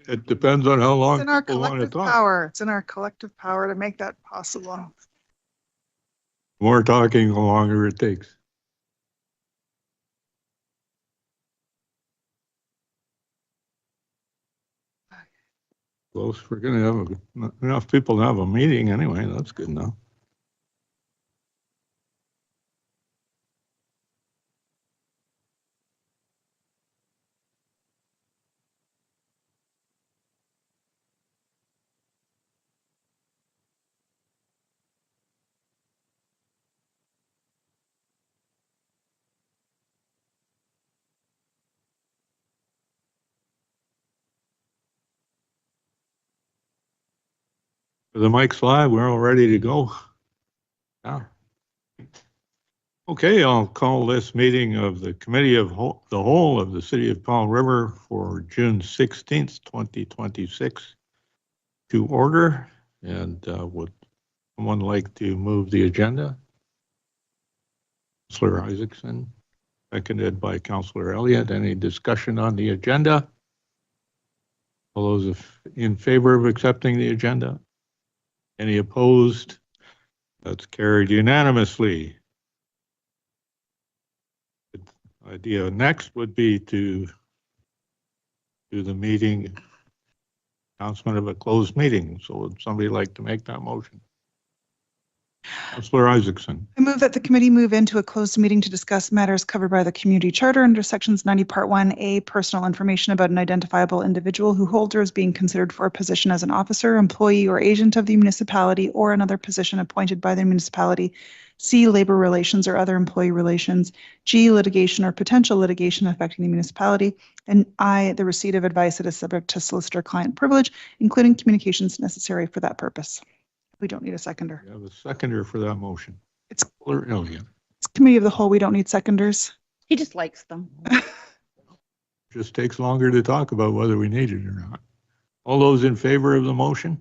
It depends on how long It's in our people want to collective talk. power. It's in our collective power to make that possible. More talking, the longer it takes. Close. We're going to have enough people to have a meeting anyway. That's good enough. The mic's live. We're all ready to go. Yeah. Okay, I'll call this meeting of the Committee of the Whole of the City of Powell River for June 16th, 2026 to order. And would someone like to move the agenda? Councillor Isaacson, seconded by Councillor Elliott. Any discussion on the agenda? All those in favor of accepting the agenda? Any opposed? That's carried unanimously. The idea next would be to do the meeting announcement of a closed meeting. So would somebody like to make that motion? Councillor Isaacson. I move that the committee move into a closed meeting to discuss matters covered by the community charter under sections 90 part 1A, personal information about an identifiable individual who holds or is being considered for a position as an officer, employee, or agent of the municipality or another position appointed by the municipality. C, labor relations or other employee relations. G, litigation or potential litigation affecting the municipality. And I, the receipt of advice that is subject to solicitor-client privilege, including communications necessary for that purpose. We don't need a seconder. We have a seconder for that motion. It's Elliott. It's committee of the whole. We don't need seconders. He just likes them. Just takes longer to talk about whether we need it or not. All those in favor of the motion?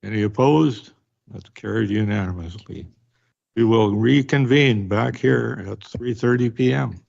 Any opposed? That's carried unanimously. We will reconvene back here at 3:30 p.m.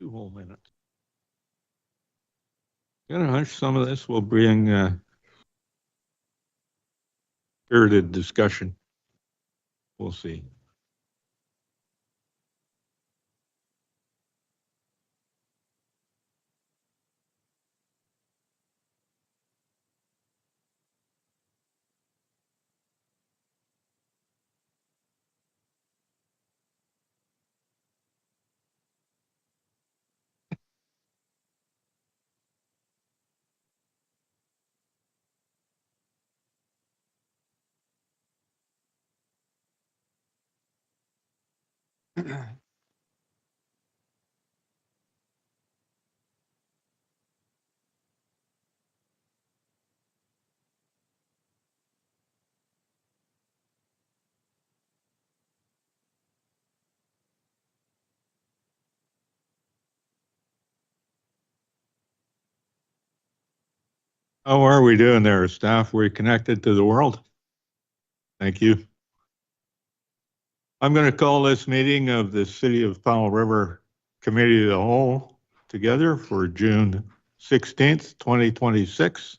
2 whole minutes. Got a hunch some of this will bring spirited discussion. We'll see. How are we doing there, staff? We connected to the world? Thank you. I'm going to call this meeting of the City of Powell River Committee of the Whole together for June 16th, 2026.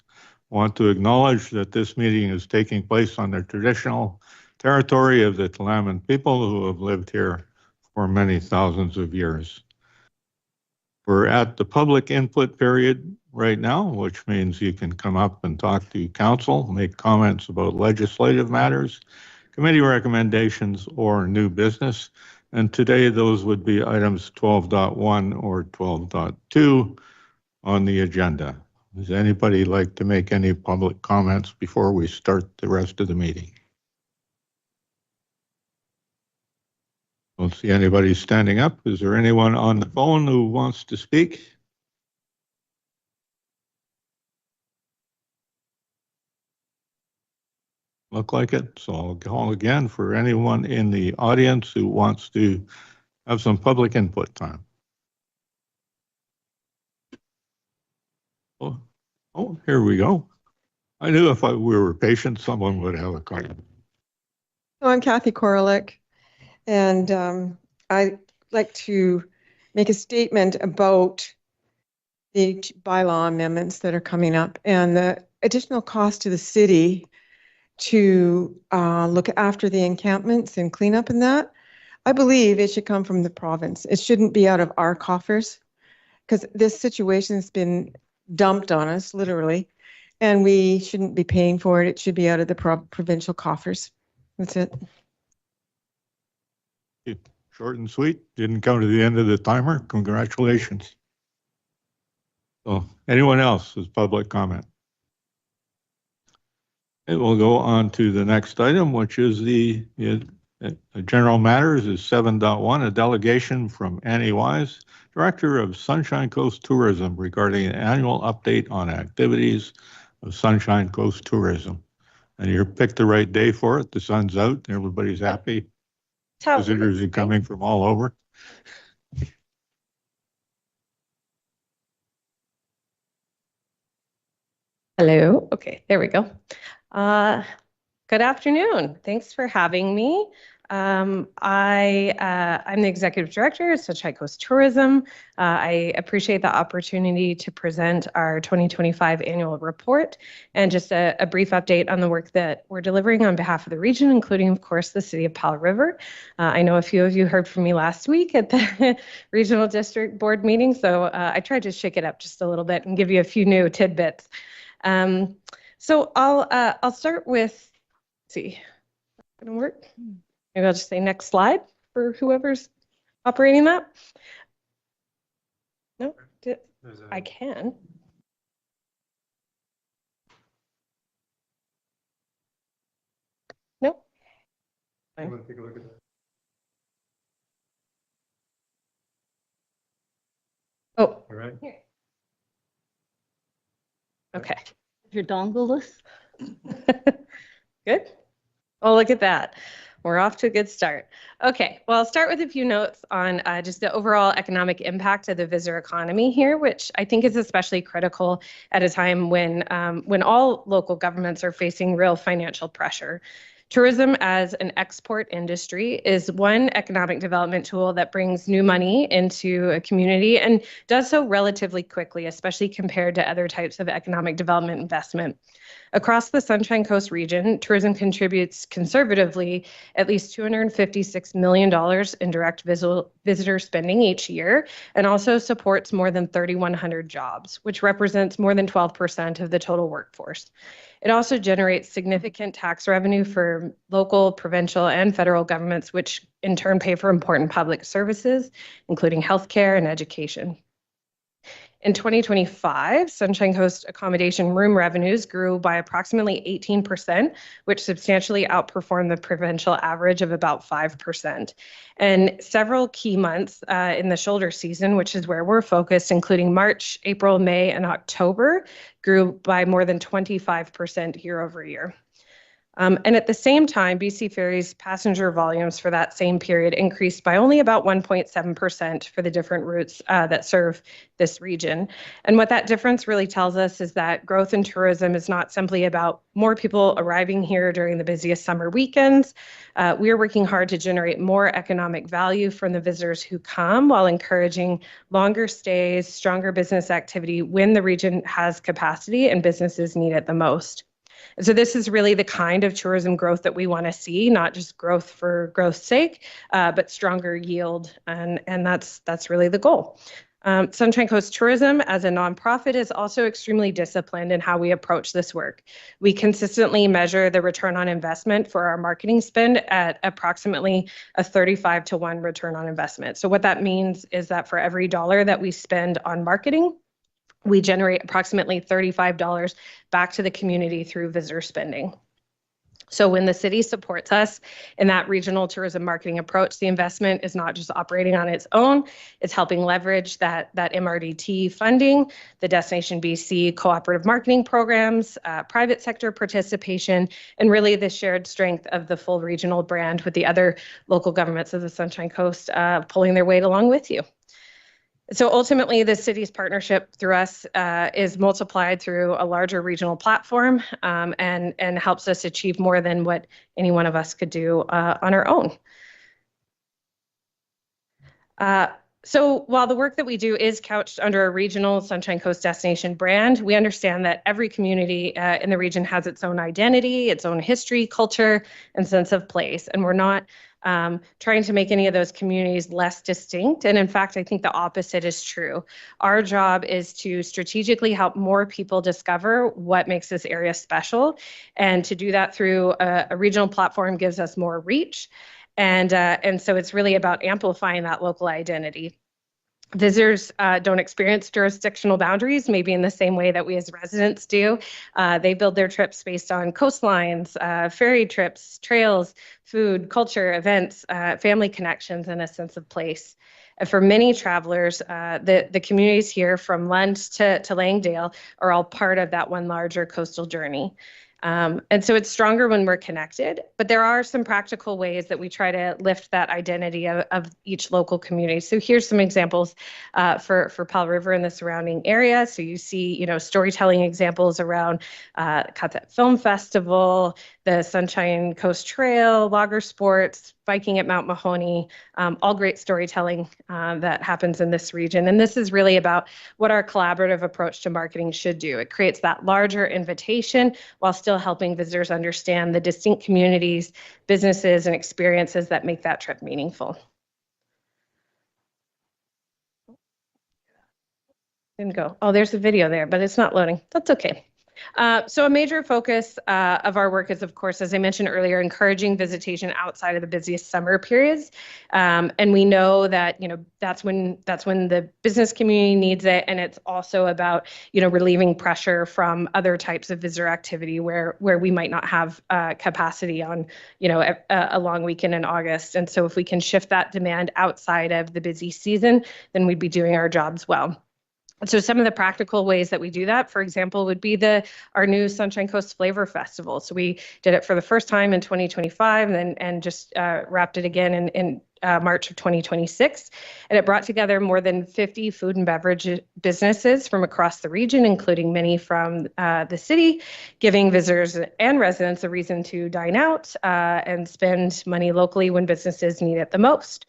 I want to acknowledge that this meeting is taking place on the traditional territory of the Tla'amin people who have lived here for many thousands of years. We're at the public input period right now, which means you can come up and talk to council, make comments about legislative matters, committee recommendations, or new business. And today those would be items 12.1 or 12.2 on the agenda. Does anybody like to make any public comments before we start the rest of the meeting? Don't see anybody standing up. Is there anyone on the phone who wants to speak? Look like it. So I'll call again for anyone in the audience who wants to have some public input time. Oh, here we go. I knew if we were patient, someone would have a comment. So I'm Kathy Koralik, and I'd like to make a statement about the bylaw amendments that are coming up and the additional cost to the city to look after the encampments and cleanup and that. I believe it should come from the province. It shouldn't be out of our coffers because this situation has been dumped on us, literally, and we shouldn't be paying for it. It should be out of the provincial coffers. That's it. Short and sweet. Didn't come to the end of the timer. Congratulations. So, anyone else with public comment? It will go on to the next item, which is the general matters is 7.1, a delegation from Annie Wise, Director of Sunshine Coast Tourism, regarding an annual update on activities of Sunshine Coast Tourism. And you picked the right day for it. The sun's out. Everybody's happy. Visitors are coming from all over. Hello. Okay, there we go. Good afternoon. Thanks for having me. I'm the Executive Director of Sunshine Coast Tourism. I appreciate the opportunity to present our 2025 annual report and just a brief update on the work that we're delivering on behalf of the region, including, of course, the City of Powell River. I know a few of you heard from me last week at the Regional District Board meeting, so I tried to shake it up just a little bit and give you a few new tidbits. So I'll start with, let's see, gonna work? Maybe I'll just say next slide for whoever's operating that. No, I can. No. I'm gonna take a look at that. Oh, All right. here. Okay. Your dongle list? Good. Oh, look at that. We're off to a good start. Okay, well, I'll start with a few notes on just the overall economic impact of the visitor economy here, which I think is especially critical at a time when all local governments are facing real financial pressure. Tourism as an export industry is one economic development tool that brings new money into a community and does so relatively quickly, especially compared to other types of economic development investment. Across the Sunshine Coast region, tourism contributes conservatively at least $256 million in direct visitor spending each year, and also supports more than 3,100 jobs, which represents more than 12% of the total workforce. It also generates significant tax revenue for local, provincial, and federal governments, which in turn pay for important public services, including healthcare and education. In 2025, Sunshine Coast accommodation room revenues grew by approximately 18%, which substantially outperformed the provincial average of about 5%. And several key months in the shoulder season, which is where we're focused, including March, April, May, and October, grew by more than 25% year over year. And at the same time, BC Ferry's passenger volumes for that same period increased by only about 1.7% for the different routes that serve this region. And what that difference really tells us is that growth in tourism is not simply about more people arriving here during the busiest summer weekends. We are working hard to generate more economic value from the visitors who come while encouraging longer stays, stronger business activity when the region has capacity and businesses need it the most. So this is really the kind of tourism growth that we want to see, not just growth for growth's sake, but stronger yield, and that's really the goal. Sunshine Coast Tourism as a nonprofit is also extremely disciplined in how we approach this work. We consistently measure the return on investment for our marketing spend at approximately a 35-to-1 return on investment. So what that means is that for every dollar that we spend on marketing, we generate approximately $35 back to the community through visitor spending. So when the city supports us in that regional tourism marketing approach, the investment is not just operating on its own, it's helping leverage that MRDT funding, the Destination BC cooperative marketing programs, private sector participation, and really the shared strength of the full regional brand with the other local governments of the Sunshine Coast pulling their weight along with you. So ultimately, the city's partnership through us is multiplied through a larger regional platform and helps us achieve more than what any one of us could do on our own. So while the work that we do is couched under a regional Sunshine Coast destination brand, we understand that every community in the region has its own identity, its own history, culture, and sense of place. And we're not trying to make any of those communities less distinct. And in fact, I think the opposite is true. Our job is to strategically help more people discover what makes this area special. And to do that through a regional platform gives us more reach. And so it's really about amplifying that local identity. Visitors don't experience jurisdictional boundaries, maybe in the same way that we as residents do. They build their trips based on coastlines, ferry trips, trails, food, culture, events, family connections, and a sense of place. And for many travelers, the communities here from Lund to Langdale are all part of that one larger coastal journey. And so it's stronger when we're connected, but there are some practical ways that we try to lift that identity of each local community. So here's some examples for Powell River and the surrounding area. So you see, storytelling examples around Cut Film Festival, the Sunshine Coast Trail, logger sports, biking at Mount Mahoney, all great storytelling that happens in this region. And this is really about what our collaborative approach to marketing should do. It creates that larger invitation while still helping visitors understand the distinct communities, businesses, and experiences that make that trip meaningful. Didn't go. Oh, there's a video there, but it's not loading. That's okay. So a major focus of our work is, of course, as I mentioned earlier, encouraging visitation outside of the busiest summer periods. And we know that, that's when the business community needs it. And it's also about, relieving pressure from other types of visitor activity where we might not have capacity on, a long weekend in August. And so if we can shift that demand outside of the busy season, then we'd be doing our jobs well. So some of the practical ways that we do that, for example, would be our new Sunshine Coast Flavor Festival. So we did it for the first time in 2025 and just wrapped it again in March of 2026, and it brought together more than 50 food and beverage businesses from across the region, including many from the city, giving visitors and residents a reason to dine out and spend money locally when businesses need it the most.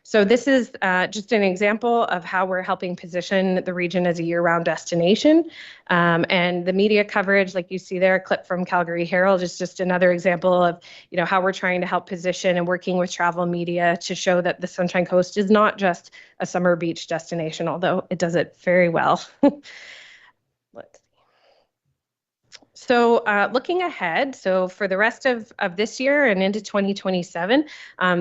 So this is just an example of how we're helping position the region as a year-round destination. And the media coverage, like you see there, a clip from Calgary Herald, is just another example of how we're trying to help position and working with travel media to show that the Sunshine Coast is not just a summer beach destination, although it does it very well. Let's see. So looking ahead, so for the rest of this year and into 2027,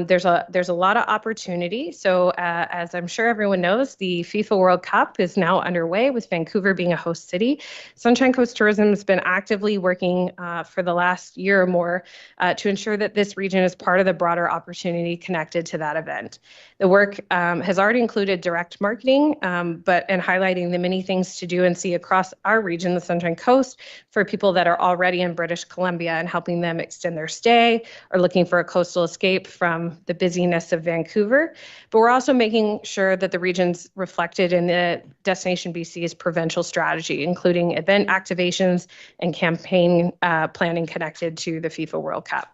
there's a lot of opportunity. So as I'm sure everyone knows, the FIFA World Cup is now underway with Vancouver being a host city. Sunshine Coast Tourism has been actively working for the last year or more to ensure that this region is part of the broader opportunity connected to that event. The work has already included direct marketing, and highlighting the many things to do and see across our region, the Sunshine Coast, for people that are already in British Columbia and helping them extend their stay or looking for a coastal escape from the busyness of Vancouver. But we're also making sure that the region's reflected in the Destination BC's provincial strategy, including event activations and campaign planning connected to the FIFA World Cup.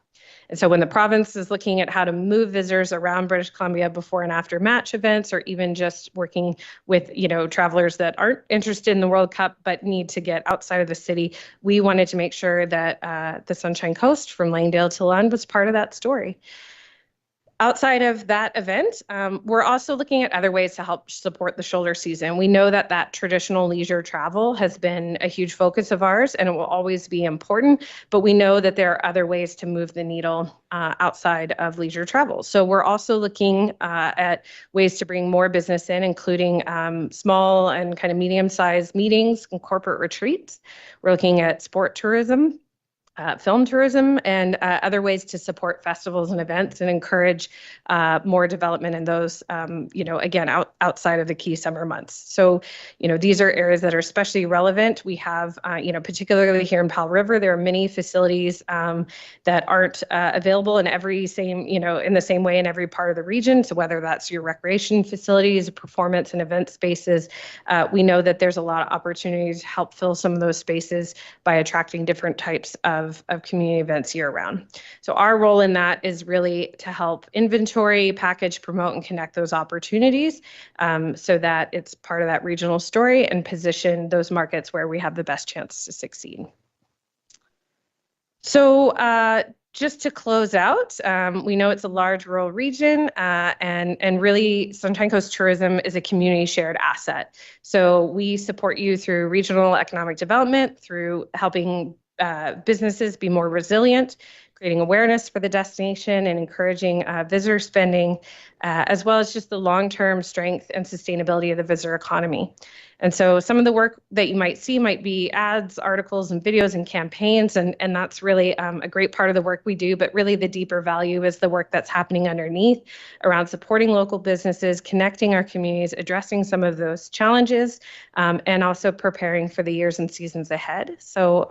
And so when the province is looking at how to move visitors around British Columbia before and after match events, or even just working with, travelers that aren't interested in the World Cup but need to get outside of the city, we wanted to make sure that the Sunshine Coast from Langdale to Lund was part of that story. Outside of that event, we're also looking at other ways to help support the shoulder season. We know that traditional leisure travel has been a huge focus of ours, and it will always be important, but we know that there are other ways to move the needle outside of leisure travel. So we're also looking at ways to bring more business in, including small and kind of medium-sized meetings and corporate retreats. We're looking at sport tourism, film tourism, and other ways to support festivals and events and encourage more development in those, again, outside of the key summer months. So, these are areas that are especially relevant. We have, particularly here in Powell River, there are many facilities that aren't available in in the same way in every part of the region. So whether that's your recreation facilities, performance and event spaces, we know that there's a lot of opportunities to help fill some of those spaces by attracting different types of community events year round. So our role in that is really to help inventory, package, promote, and connect those opportunities so that it's part of that regional story and position those markets where we have the best chance to succeed. So just to close out, we know it's a large rural region and really Sunshine Coast Tourism is a community shared asset. So we support you through regional economic development, through helping businesses be more resilient, creating awareness for the destination and encouraging visitor spending, as well as just the long-term strength and sustainability of the visitor economy. And so some of the work that you might see might be ads, articles, and videos and campaigns, and that's really a great part of the work we do, but really the deeper value is the work that's happening underneath around supporting local businesses, connecting our communities, addressing some of those challenges, and also preparing for the years and seasons ahead. So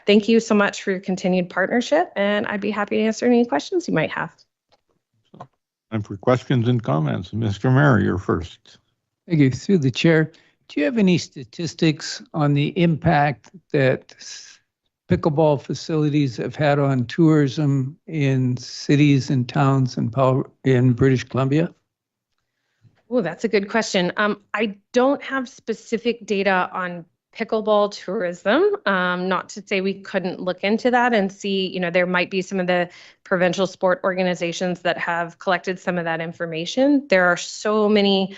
thank you so much for your continued partnership, and I'd be happy to answer any questions you might have. Time for questions and comments. Mr. Mayor, you're first. Thank you. Through the chair, do you have any statistics on the impact that pickleball facilities have had on tourism in cities and towns in British Columbia? Oh, that's a good question. I don't have specific data on pickleball tourism. Not to say we couldn't look into that and see, there might be some of the provincial sport organizations that have collected some of that information. There are so many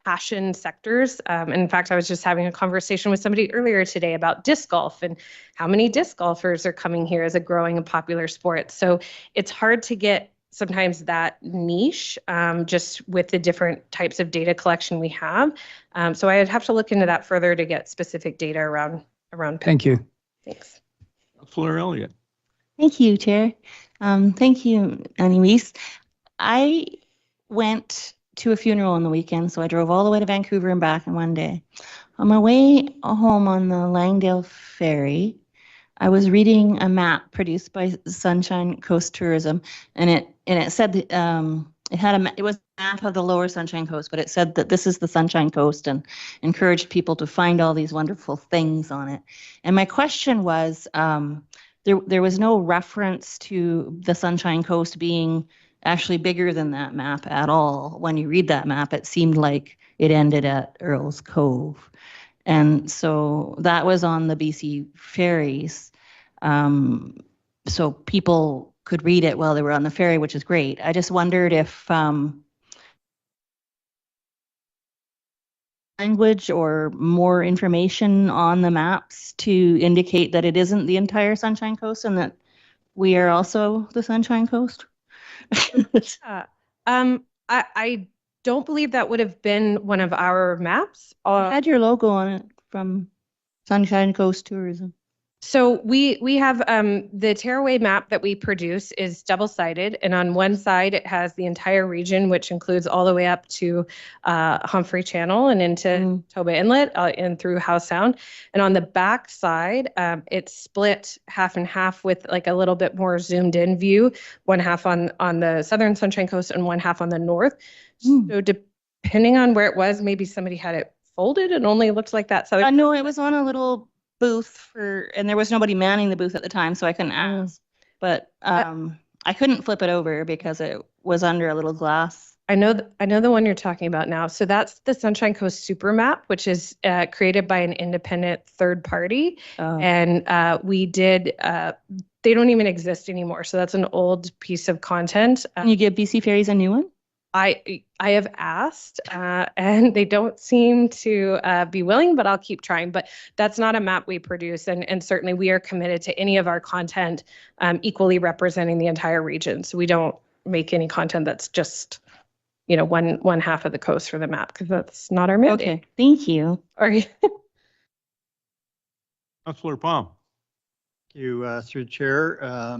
passion sectors. In fact, I was just having a conversation with somebody earlier today about disc golf and how many disc golfers are coming here as a growing and popular sport. So it's hard to get sometimes that niche just with the different types of data collection we have. So I'd have to look into that further to get specific data around. Thank you. Thanks. Councillor Elliott. Thank you, Chair. Thank you, Annie-Louise. I went to a funeral on the weekend, so I drove all the way to Vancouver and back in one day. On my way home on the Langdale Ferry, I was reading a map produced by Sunshine Coast Tourism, and it said that, It had it was a map of the lower Sunshine Coast, but it said that this is the Sunshine Coast and encouraged people to find all these wonderful things on it. And my question was, there was no reference to the Sunshine Coast being actually bigger than that map at all. When you read that map, it seemed like it ended at Earl's Cove. And so that was on the BC ferries. So people could read it while they were on the ferry, which is great. I just wondered if language or more information on the maps to indicate that it isn't the entire Sunshine Coast and that we are also the Sunshine Coast. I don't believe that would have been one of our maps. It had your logo on it from Sunshine Coast Tourism. So we have the tearaway map that we produce is double-sided, and on one side it has the entire region, which includes all the way up to Humphrey Channel and into Toba Inlet and through Howe Sound. And on the back side, it's split half and half with like a little bit more zoomed in view, one half on the southern Sunshine Coast and one half on the north. So depending on where it was, maybe somebody had it folded and only looked like that southern. No, it was on a little booth and there was nobody manning the booth at the time, so I couldn't ask. But I couldn't flip it over because it was under a little glass. I know the one you're talking about now. So that's the Sunshine Coast Super Map, which is created by an independent third party. And we did, they don't even exist anymore. So that's an old piece of content. Can you give BC Ferries a new one? I have asked, and they don't seem to be willing, but I'll keep trying. But that's not a map we produce, and certainly we are committed to any of our content equally representing the entire region. So we don't make any content that's just, one half of the coast for the map, because that's not our mandate. Okay, thank you. Councillor Palm. Thank you, through the chair.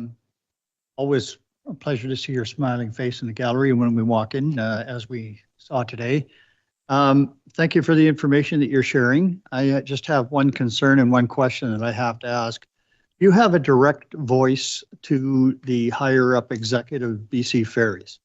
Always a pleasure to see your smiling face in the gallery when we walk in, as we saw today. Thank you for the information that you're sharing. I just have one concern and one question that I have to ask. You have a direct voice to the higher up executive BC Ferries.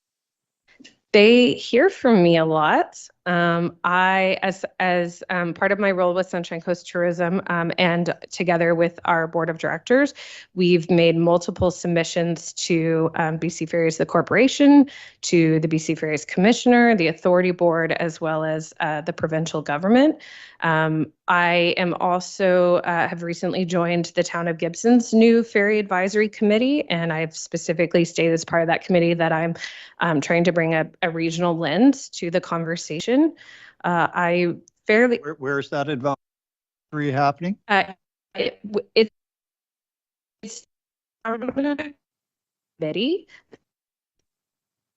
They hear from me a lot. I, as part of my role with Sunshine Coast Tourism, and together with our board of directors, we've made multiple submissions to BC Ferries, the corporation, to the BC Ferries Commissioner, the Authority Board, as well as the provincial government. I am also have recently joined the town of Gibson's new ferry advisory committee, and I've specifically stated as part of that committee that I'm trying to bring a regional lens to the conversation. Where is that advisory happening? It's committee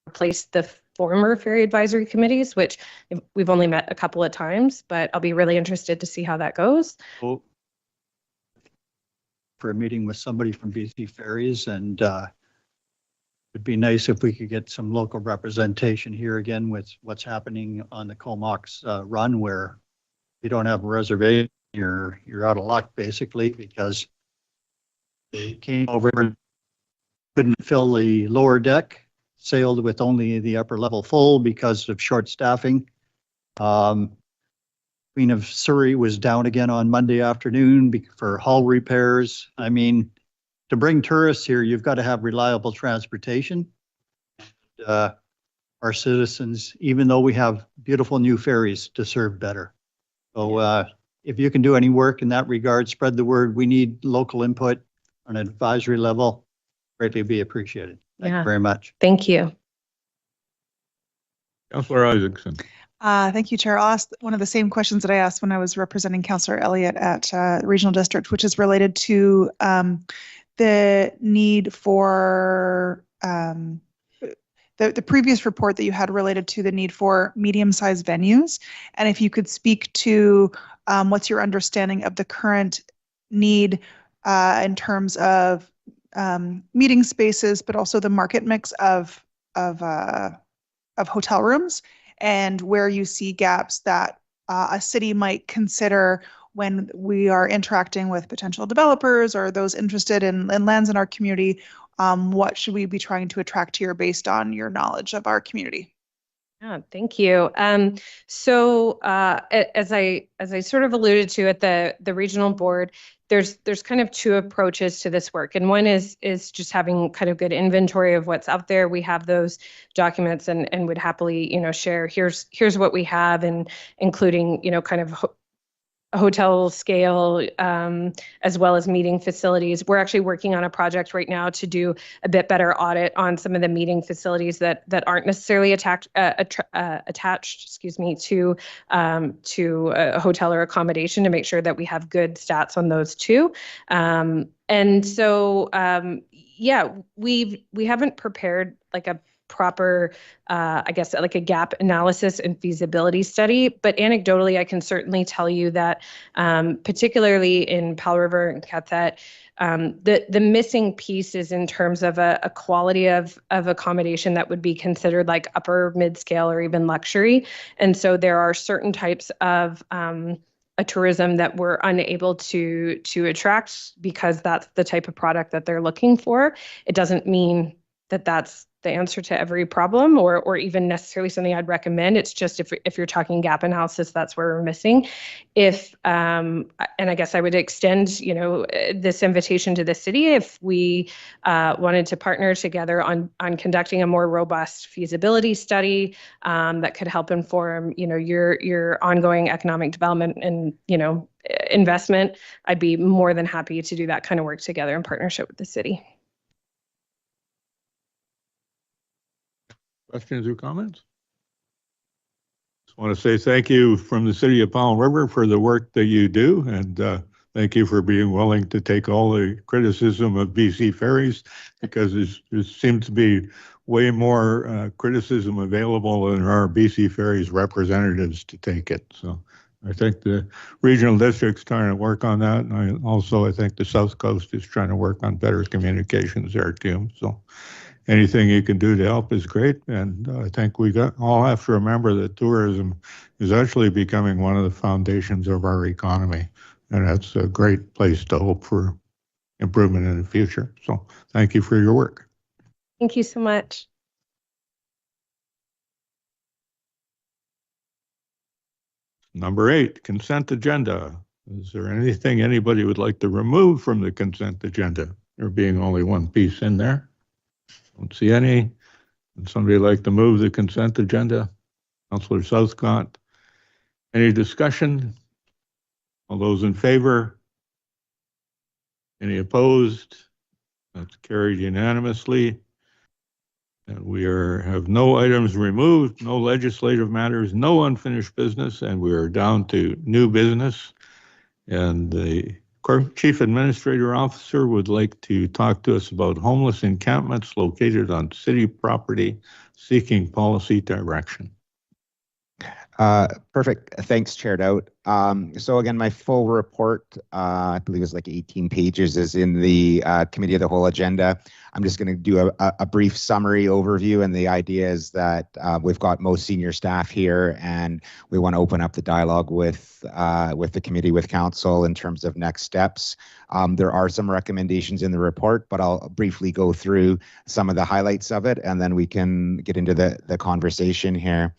replaced the former ferry advisory committees, which we've only met a couple of times, but I'll be really interested to see how that goes. For a meeting with somebody from BC Ferries, and it'd be nice if we could get some local representation here again with what's happening on the Comox run, where you don't have a reservation, you're out of luck basically, because they came over and couldn't fill the lower deck, sailed with only the upper level full because of short staffing. Queen of Surrey was down again on Monday afternoon for hull repairs. I mean, to bring tourists here, you've got to have reliable transportation. Our citizens, even though we have beautiful new ferries, deserve better. So if you can do any work in that regard, spread the word. We need local input on an advisory level. Greatly be appreciated. Thank you very much. Thank you. Councillor Isaacson. Thank you, Chair. I'll ask one of the same questions that I asked when I was representing Councillor Elliott at Regional District, which is related to the need for the previous report that you had related to the need for medium-sized venues. And if you could speak to what's your understanding of the current need in terms of meeting spaces, but also the market mix of hotel rooms, and where you see gaps that a city might consider when we are interacting with potential developers or those interested in lands in our community, What should we be trying to attract here based on your knowledge of our community? Yeah, thank you. As I sort of alluded to at the regional board, there's kind of two approaches to this work, and one is just having kind of good inventory of what's out there. We have those documents and would happily share. Here's what we have, and including kind of hotel scale, as well as meeting facilities. We're actually working on a project right now to do a bit better audit on some of the meeting facilities that aren't necessarily attached, to a hotel or accommodation, to make sure that we have good stats on those too. We haven't prepared like a proper, I guess, like a gap analysis and feasibility study. But anecdotally, I can certainly tell you that, particularly in Powell River and Cathet, the missing piece is in terms of a quality of accommodation that would be considered like upper mid-scale or even luxury. And so there are certain types of a tourism that we're unable to attract because that's the type of product that they're looking for. It doesn't mean that that's the answer to every problem or even necessarily something I'd recommend. It's just if you're talking gap analysis, that's where we're missing. And I guess I would extend, this invitation to the city if we wanted to partner together on conducting a more robust feasibility study that could help inform, your ongoing economic development and, investment. I'd be more than happy to do that kind of work together in partnership with the city. Questions or comments? Just want to say thank you from the city of Powell River for the work that you do, and thank you for being willing to take all the criticism of BC Ferries, because there seems to be way more criticism available than there are BC Ferries representatives to take it. So I think the regional district's trying to work on that, and I think the South Coast is trying to work on better communications there too. So anything you can do to help is great. And I think we all have to remember that tourism is actually becoming one of the foundations of our economy. And that's a great place to hope for improvement in the future. So thank you for your work. Thank you so much. Number 8, consent agenda. Is there anything anybody would like to remove from the consent agenda? There being only one piece in there. Don't see any. Would somebody like to move the consent agenda? Councillor Southcott. Any discussion? All those in favor? Any opposed? That's carried unanimously. And we have no items removed, no legislative matters, no unfinished business, and we are down to new business. And the Chief Administrator Officer would like to talk to us about homeless encampments located on city property, seeking policy direction. Perfect. Thanks, Chair Dowd. So again, my full report, I believe it's like 18 pages, is in the Committee of the Whole agenda. I'm just going to do a brief summary overview, and the idea is that we've got most senior staff here, and we want to open up the dialogue with the committee, with council, in terms of next steps. There are some recommendations in the report, but I'll briefly go through some of the highlights of it, and then we can get into the conversation here.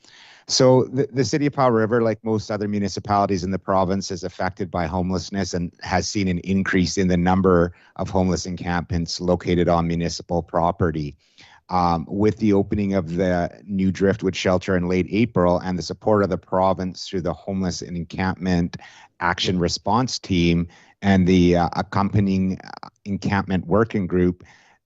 So the city of Powell River, like most other municipalities in the province, is affected by homelessness and has seen an increase in the number of homeless encampments located on municipal property. With the opening of the new Driftwood shelter in late April and the support of the province through the Homeless and Encampment Action Response Team and the accompanying encampment working group,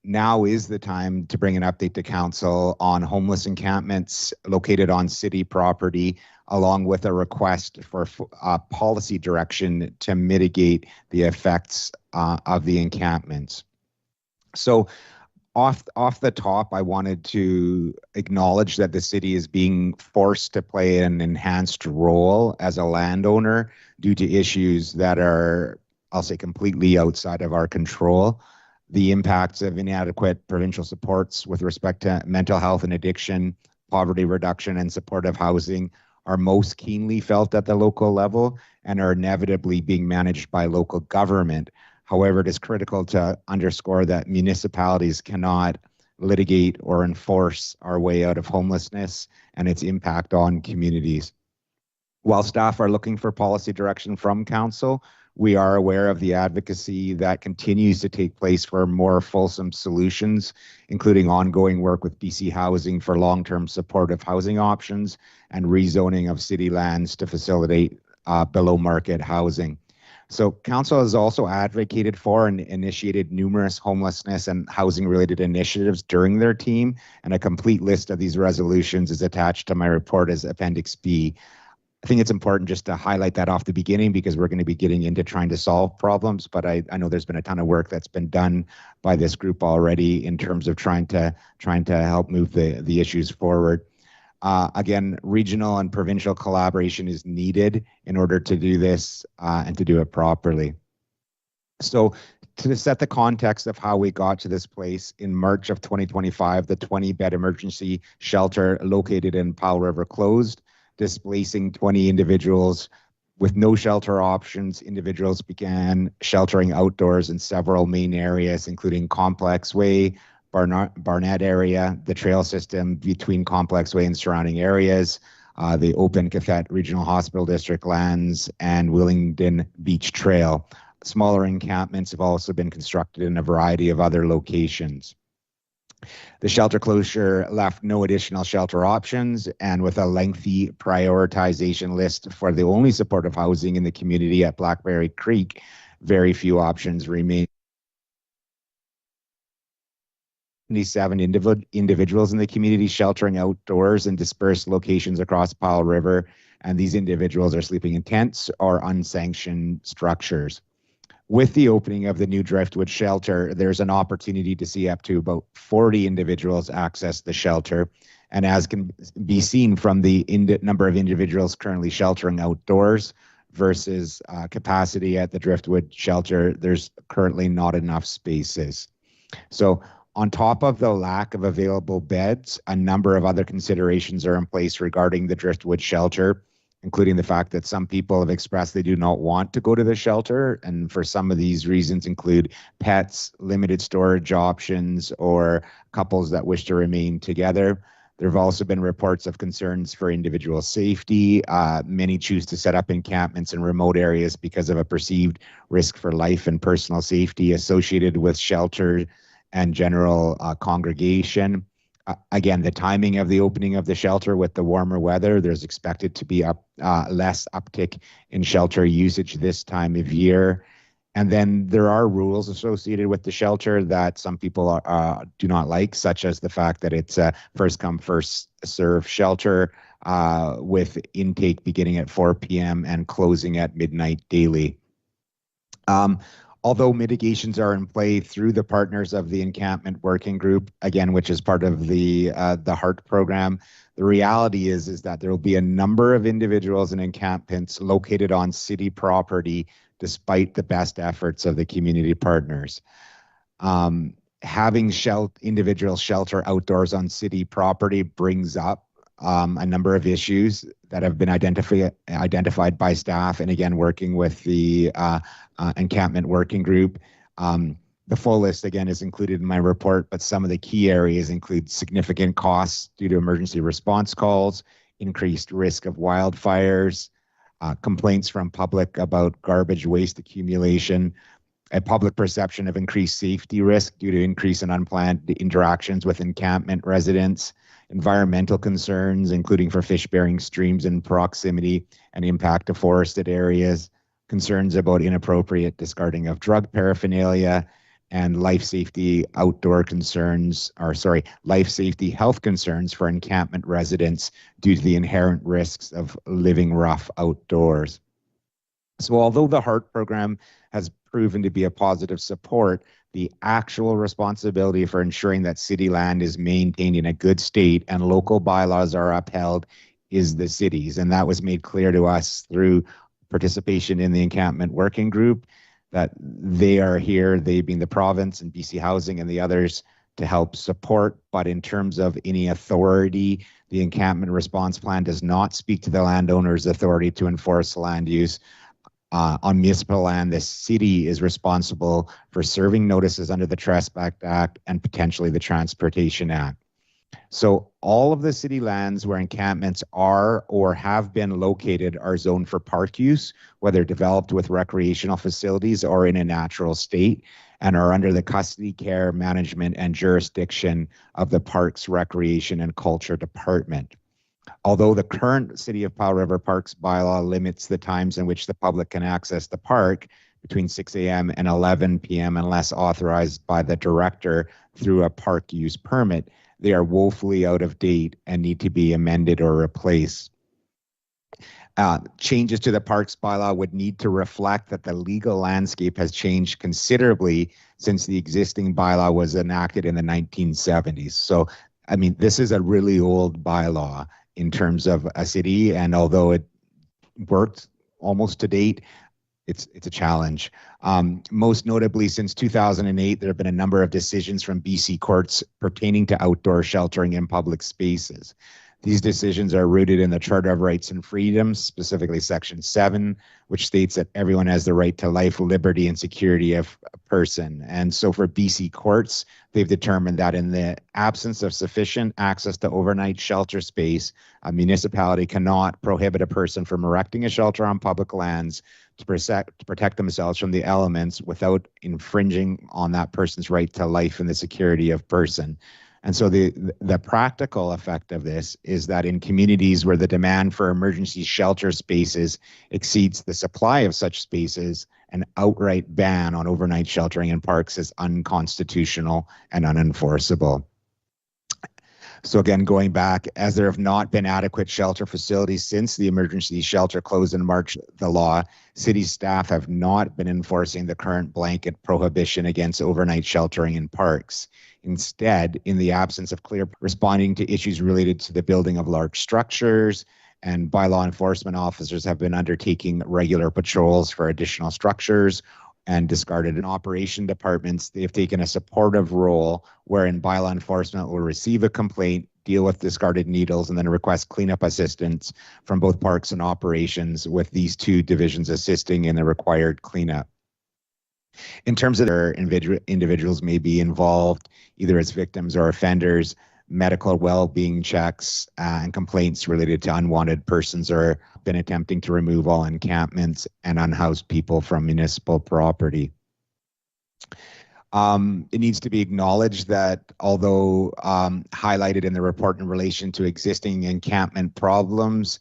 now is the time to bring an update to council on homeless encampments located on city property, along with a request for policy direction to mitigate the effects of the encampments. So off the top, I wanted to acknowledge that the city is being forced to play an enhanced role as a landowner due to issues that are, I'll say, completely outside of our control. The impacts of inadequate provincial supports with respect to mental health and addiction, poverty reduction, and supportive housing are most keenly felt at the local level and are inevitably being managed by local government. However, it is critical to underscore that municipalities cannot litigate or enforce our way out of homelessness and its impact on communities. While staff are looking for policy direction from council, we are aware of the advocacy that continues to take place for more fulsome solutions, including ongoing work with BC Housing for long-term supportive housing options and rezoning of city lands to facilitate below-market housing. So council has also advocated for and initiated numerous homelessness and housing-related initiatives during their team, and a complete list of these resolutions is attached to my report as Appendix B. I think it's important just to highlight that off the beginning because we're going to be getting into trying to solve problems, but I know there's been a ton of work that's been done by this group already in terms of trying to help move the issues forward. Again, regional and provincial collaboration is needed in order to do this and to do it properly. So to set the context of how we got to this place, in March of 2025, the 20-bed emergency shelter located in Powell River closed, displacing 20 individuals. With no shelter options, individuals began sheltering outdoors in several main areas, including Complex Way, Barnett area, the trail system between Complex Way and surrounding areas, the Open Cathette Regional Hospital District lands, and Willingdon Beach Trail. Smaller encampments have also been constructed in a variety of other locations. The shelter closure left no additional shelter options, and with a lengthy prioritization list for the only supportive housing in the community at Blackberry Creek, very few options remain. 77 individuals in the community sheltering outdoors in dispersed locations across Powell River, and these individuals are sleeping in tents or unsanctioned structures. With the opening of the new Driftwood shelter, there's an opportunity to see up to about 40 individuals access the shelter. And as can be seen from the number of individuals currently sheltering outdoors versus capacity at the Driftwood shelter, there's currently not enough spaces. So on top of the lack of available beds, a number of other considerations are in place regarding the Driftwood shelter, including the fact that some people have expressed they do not want to go to the shelter. And for some of these reasons include pets, limited storage options, or couples that wish to remain together. There have also been reports of concerns for individual safety. Many choose to set up encampments in remote areas because of a perceived risk for life and personal safety associated with shelter and general congregation. Again, the timing of the opening of the shelter with the warmer weather, there's expected to be less uptick in shelter usage this time of year. And then there are rules associated with the shelter that some people do not like, such as the fact that it's a first come, first serve shelter with intake beginning at 4 p.m. and closing at midnight daily. Although mitigations are in play through the partners of the encampment working group, again, which is part of the HEART program, the reality is that there will be a number of individuals and encampments located on city property, despite the best efforts of the community partners. Having individual shelter outdoors on city property brings up a number of issues that have been identified by staff, and again, working with the encampment working group. The full list, again, is included in my report, but some of the key areas include significant costs due to emergency response calls, increased risk of wildfires, complaints from public about garbage waste accumulation, a public perception of increased safety risk due to increase in unplanned interactions with encampment residents, environmental concerns, including for fish-bearing streams in proximity and impact to forested areas, concerns about inappropriate discarding of drug paraphernalia, and life safety health concerns for encampment residents due to the inherent risks of living rough outdoors. So although the HEART program has proven to be a positive support, the actual responsibility for ensuring that city land is maintained in a good state and local bylaws are upheld is the city's. And that was made clear to us through participation in the encampment working group, that they are here, they being the province and BC Housing and the others, to help support. But in terms of any authority, the encampment response plan does not speak to the landowner's authority to enforce land use. On municipal land, the city is responsible for serving notices under the Trespass Act and potentially the Transportation Act. So all of the city lands where encampments are or have been located are zoned for park use, whether developed with recreational facilities or in a natural state, and are under the custody, care, management, and jurisdiction of the Parks, Recreation, and Culture Department. Although the current City of Powell River Parks bylaw limits the times in which the public can access the park between 6 a.m. and 11 p.m. unless authorized by the director through a park use permit, they are woefully out of date and need to be amended or replaced. Changes to the parks bylaw would need to reflect that the legal landscape has changed considerably since the existing bylaw was enacted in the 1970s. So, I mean, this is a really old bylaw in terms of a city, and although it worked almost to date, it's a challenge. Most notably, since 2008, there have been a number of decisions from BC courts pertaining to outdoor sheltering in public spaces. These decisions are rooted in the Charter of Rights and Freedoms, specifically Section 7, which states that everyone has the right to life, liberty, and security of a person. And so for BC courts, they've determined that in the absence of sufficient access to overnight shelter space, a municipality cannot prohibit a person from erecting a shelter on public lands to protect themselves from the elements without infringing on that person's right to life and the security of person. And so the practical effect of this is that in communities where the demand for emergency shelter spaces exceeds the supply of such spaces, an outright ban on overnight sheltering in parks is unconstitutional and unenforceable. So again, going back, as there have not been adequate shelter facilities since the emergency shelter closed in March, the law, city staff have not been enforcing the current blanket prohibition against overnight sheltering in parks. Instead, in the absence of clear responding to issues related to the building of large structures, and bylaw enforcement officers have been undertaking regular patrols for additional structures and discarded in operation departments, they have taken a supportive role wherein bylaw enforcement will receive a complaint, deal with discarded needles, and then request cleanup assistance from both parks and operations, with these two divisions assisting in the required cleanup. In terms of their individuals may be involved either as victims or offenders, medical well-being checks and complaints related to unwanted persons are been attempting to remove all encampments and unhoused people from municipal property. It needs to be acknowledged that although highlighted in the report in relation to existing encampment problems,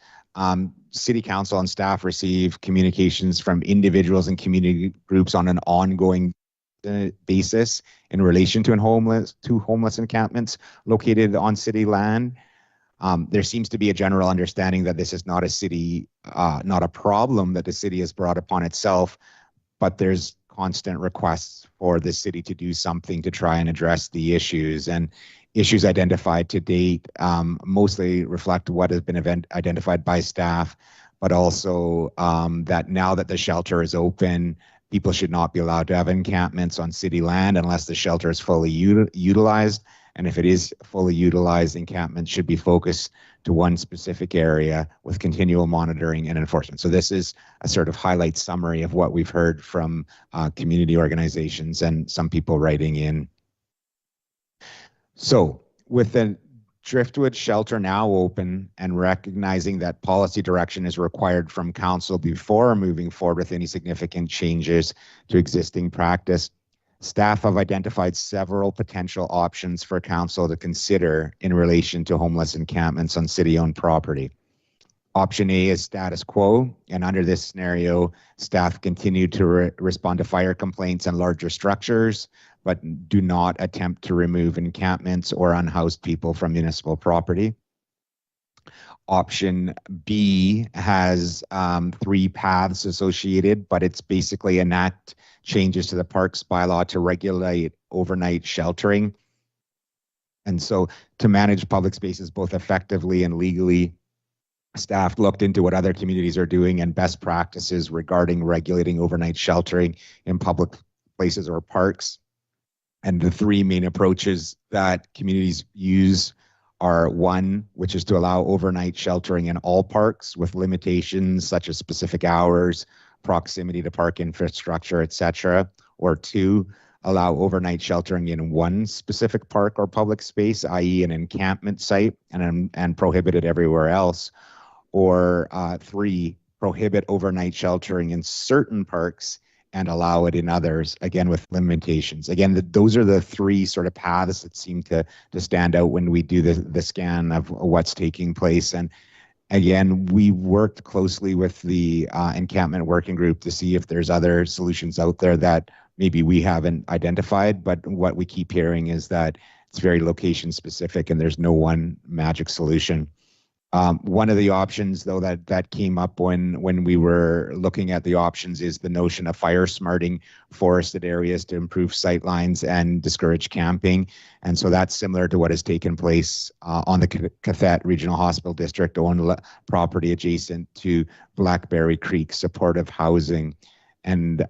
City Council and staff receive communications from individuals and community groups on an ongoing basis in relation to homeless encampments located on city land. There seems to be a general understanding that this is not a problem that the city has brought upon itself, but there's constant requests for the city to do something to try and address the issues. And issues identified to date mostly reflect what has been identified by staff, but also that now that the shelter is open, people should not be allowed to have encampments on city land unless the shelter is fully utilized. And if it is fully utilized, encampments should be focused to one specific area with continual monitoring and enforcement. So this is a sort of highlight summary of what we've heard from community organizations and some people writing in. So with the Driftwood shelter now open and recognizing that policy direction is required from council before moving forward with any significant changes to existing practice, staff have identified several potential options for council to consider in relation to homeless encampments on city-owned property. Option A is status quo, and under this scenario, staff continue to respond to fire complaints and larger structures, but do not attempt to remove encampments or unhoused people from municipal property. Option B has 3 paths associated, but it's basically enact changes to the parks bylaw to regulate overnight sheltering. And so to manage public spaces both effectively and legally, staff looked into what other communities are doing and best practices regarding regulating overnight sheltering in public places or parks. And the 3 main approaches that communities use are 1, which is to allow overnight sheltering in all parks with limitations such as specific hours, proximity to park infrastructure, etc. Or 2, allow overnight sheltering in one specific park or public space, i.e. an encampment site, and prohibit it everywhere else. Or 3, prohibit overnight sheltering in certain parks and allow it in others, again with limitations. Again, those are the 3 sort of paths that seem to stand out when we do the scan of what's taking place. And again, we worked closely with the encampment working group to see if there's other solutions out there that maybe we haven't identified, but what we keep hearing is that it's very location specific and there's no one magic solution. One of the options, though, that came up when we were looking at the options is the notion of fire smarting forested areas to improve sight lines and discourage camping. And so that's similar to what has taken place on the Cathet Regional Hospital District owned property adjacent to Blackberry Creek supportive housing. And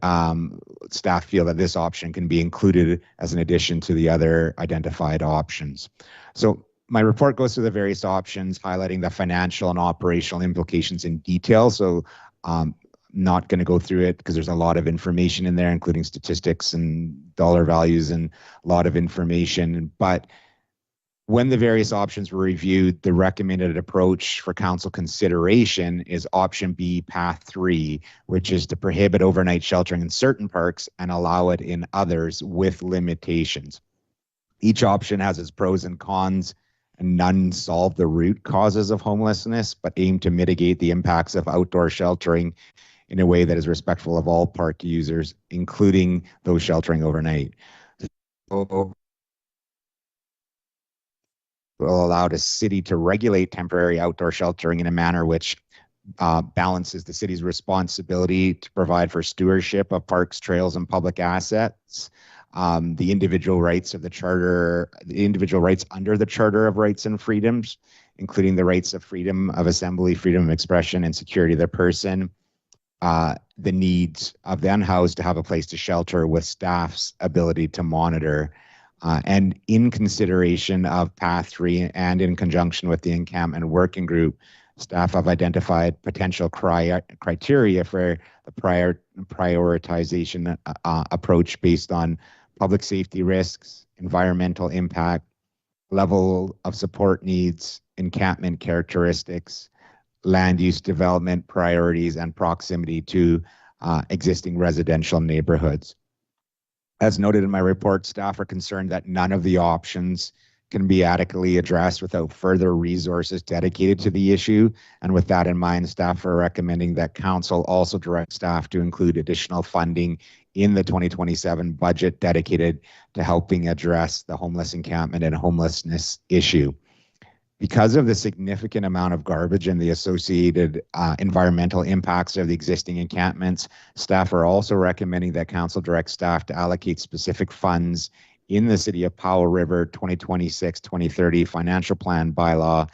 staff feel that this option can be included as an addition to the other identified options. So my report goes through the various options, highlighting the financial and operational implications in detail. So not going to go through it because there's a lot of information in there, including statistics and dollar values and a lot of information. But when the various options were reviewed, the recommended approach for council consideration is option B, path 3, which is to prohibit overnight sheltering in certain parks and allow it in others with limitations. Each option has its pros and cons, and none solve the root causes of homelessness, but aim to mitigate the impacts of outdoor sheltering in a way that is respectful of all park users, including those sheltering overnight. Will allow the city to regulate temporary outdoor sheltering in a manner which balances the city's responsibility to provide for stewardship of parks, trails, and public assets, the individual rights of the charter, the individual rights under the Charter of Rights and Freedoms, including the rights of freedom of assembly, freedom of expression, and security of the person, the needs of the unhoused to have a place to shelter with staff's ability to monitor. And in consideration of path 3 and in conjunction with the encampment working group, staff have identified potential criteria for the prioritization approach based on public safety risks, environmental impact, level of support needs, encampment characteristics, land use development priorities, and proximity to existing residential neighborhoods. As noted in my report, staff are concerned that none of the options can be adequately addressed without further resources dedicated to the issue. And with that in mind, staff are recommending that council also direct staff to include additional funding in the 2027 budget dedicated to helping address the homeless encampment and homelessness issue. Because of the significant amount of garbage and the associated environmental impacts of the existing encampments, staff are also recommending that council direct staff to allocate specific funds in the City of Powell River 2026-2030 financial plan bylaw,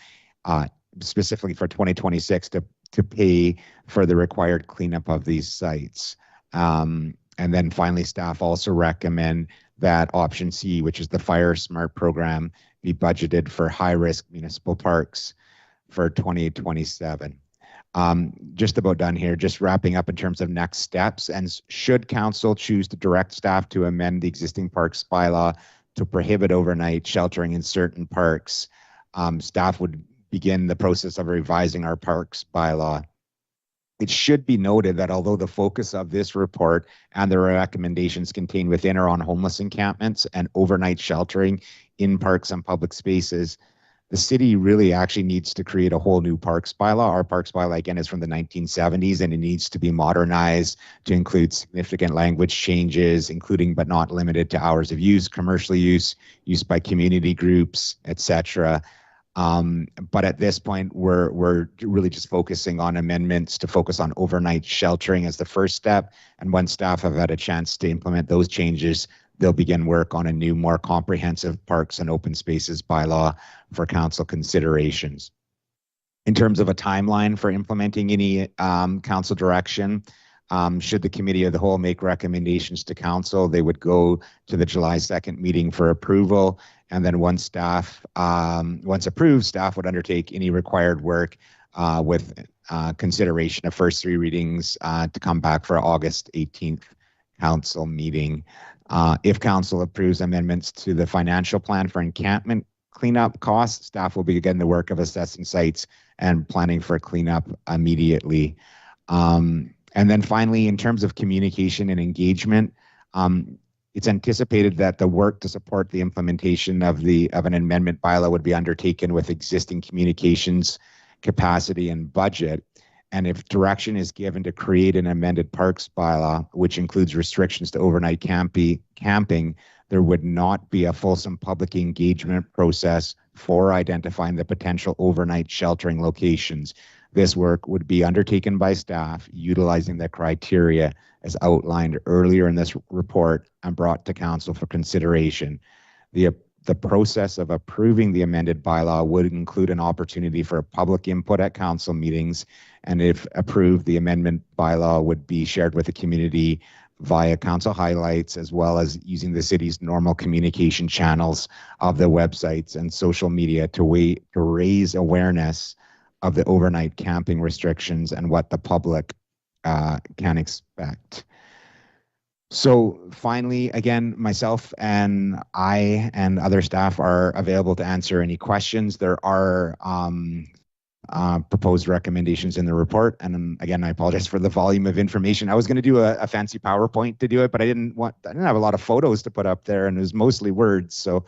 specifically for 2026 to pay for the required cleanup of these sites. And then finally, staff also recommend that option C, which is the Fire Smart program, be budgeted for high-risk municipal parks for 2027. Just about done here, just wrapping up in terms of next steps. And should council choose to direct staff to amend the existing parks bylaw to prohibit overnight sheltering in certain parks, staff would begin the process of revising our parks bylaw. It should be noted that although the focus of this report and the recommendations contained within are on homeless encampments and overnight sheltering in parks and public spaces, the city really actually needs to create a whole new parks bylaw. Our parks bylaw, again, is from the 1970s, and it needs to be modernized to include significant language changes, including but not limited to hours of use, commercial use, use by community groups, etc. But at this point, we're really just focusing on amendments to focus on overnight sheltering as the first step. And once staff have had a chance to implement those changes, they'll begin work on a new, more comprehensive parks and open spaces bylaw for council considerations. In terms of a timeline for implementing any council direction, should the committee of the whole make recommendations to council, they would go to the July 2nd meeting for approval. And then once approved, staff would undertake any required work with consideration of first 3 readings to come back for August 18th council meeting. If council approves amendments to the financial plan for encampment cleanup costs, staff will begin the work of assessing sites and planning for cleanup immediately. And then finally, in terms of communication and engagement, it's anticipated that the work to support the implementation of an amendment bylaw would be undertaken with existing communications capacity and budget. And if direction is given to create an amended parks bylaw, which includes restrictions to overnight camping, there would not be a fulsome public engagement process for identifying the potential overnight sheltering locations. This work would be undertaken by staff utilizing the criteria as outlined earlier in this report and brought to council for consideration. The process of approving the amended bylaw would include an opportunity for public input at council meetings, and if approved, the amendment bylaw would be shared with the community via council highlights, as well as using the city's normal communication channels of the websites and social media to raise awareness of the overnight camping restrictions and what the public can expect. So finally, again, myself and I and other staff are available to answer any questions. There are proposed recommendations in the report. And again, I apologize for the volume of information. I was going to do a fancy PowerPoint to do it, but I didn't have a lot of photos to put up there, and it was mostly words. So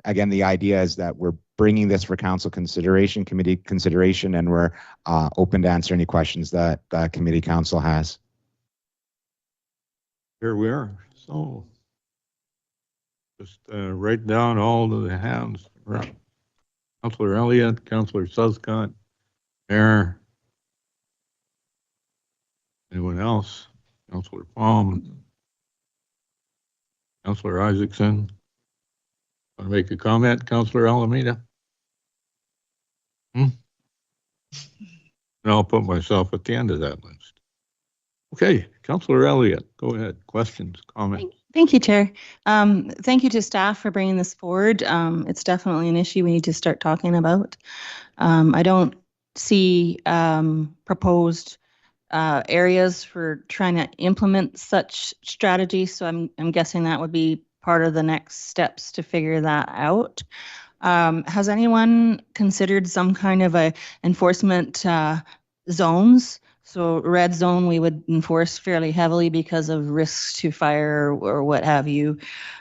again, the idea is that we're bringing this for council consideration, committee consideration, and we're open to answer any questions that committee council has. Here we are. So just write down all of the hands. Councillor Elliott, Councillor Suscott, Mayor. Anyone else? Councillor Palm, Councillor Isaacson. Want to make a comment, Councillor Alameda? And I'll put myself at the end of that list. Okay, Councillor Elliott, go ahead. Questions, comments? Thank you, Chair. Thank you to staff for bringing this forward. It's definitely an issue we need to start talking about. I don't see proposed areas for trying to implement such strategies, so I'm guessing that would be part of the next steps to figure that out. Has anyone considered some kind of a enforcement zones? So red zone, we would enforce fairly heavily because of risks to fire or what have you.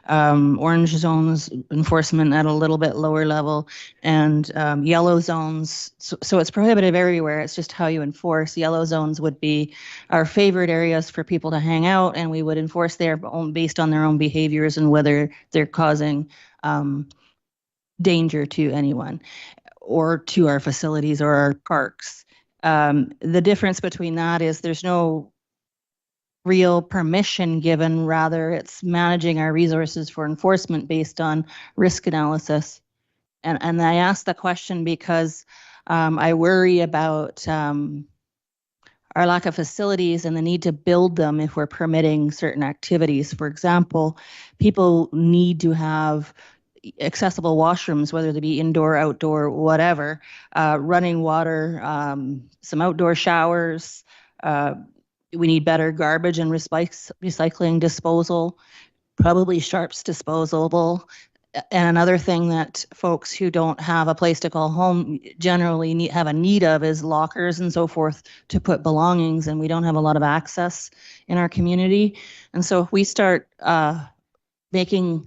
Orange zones, enforcement at a little bit lower level, and yellow zones. So it's prohibitive everywhere. It's just how you enforce. Yellow zones would be our favorite areas for people to hang out, and we would enforce there based on their own behaviors and whether they're causing danger to anyone or to our facilities or our parks. The difference between that is there's no real permission given, rather it's managing our resources for enforcement based on risk analysis. And I ask the question because I worry about our lack of facilities and the need to build them if we're permitting certain activities. For example, people need to have accessible washrooms, whether they be indoor, outdoor, whatever, running water, some outdoor showers. We need better garbage and recycling disposal, probably sharps disposable. And another thing that folks who don't have a place to call home generally have a need of is lockers and so forth to put belongings, and we don't have a lot of access in our community. And so if we start making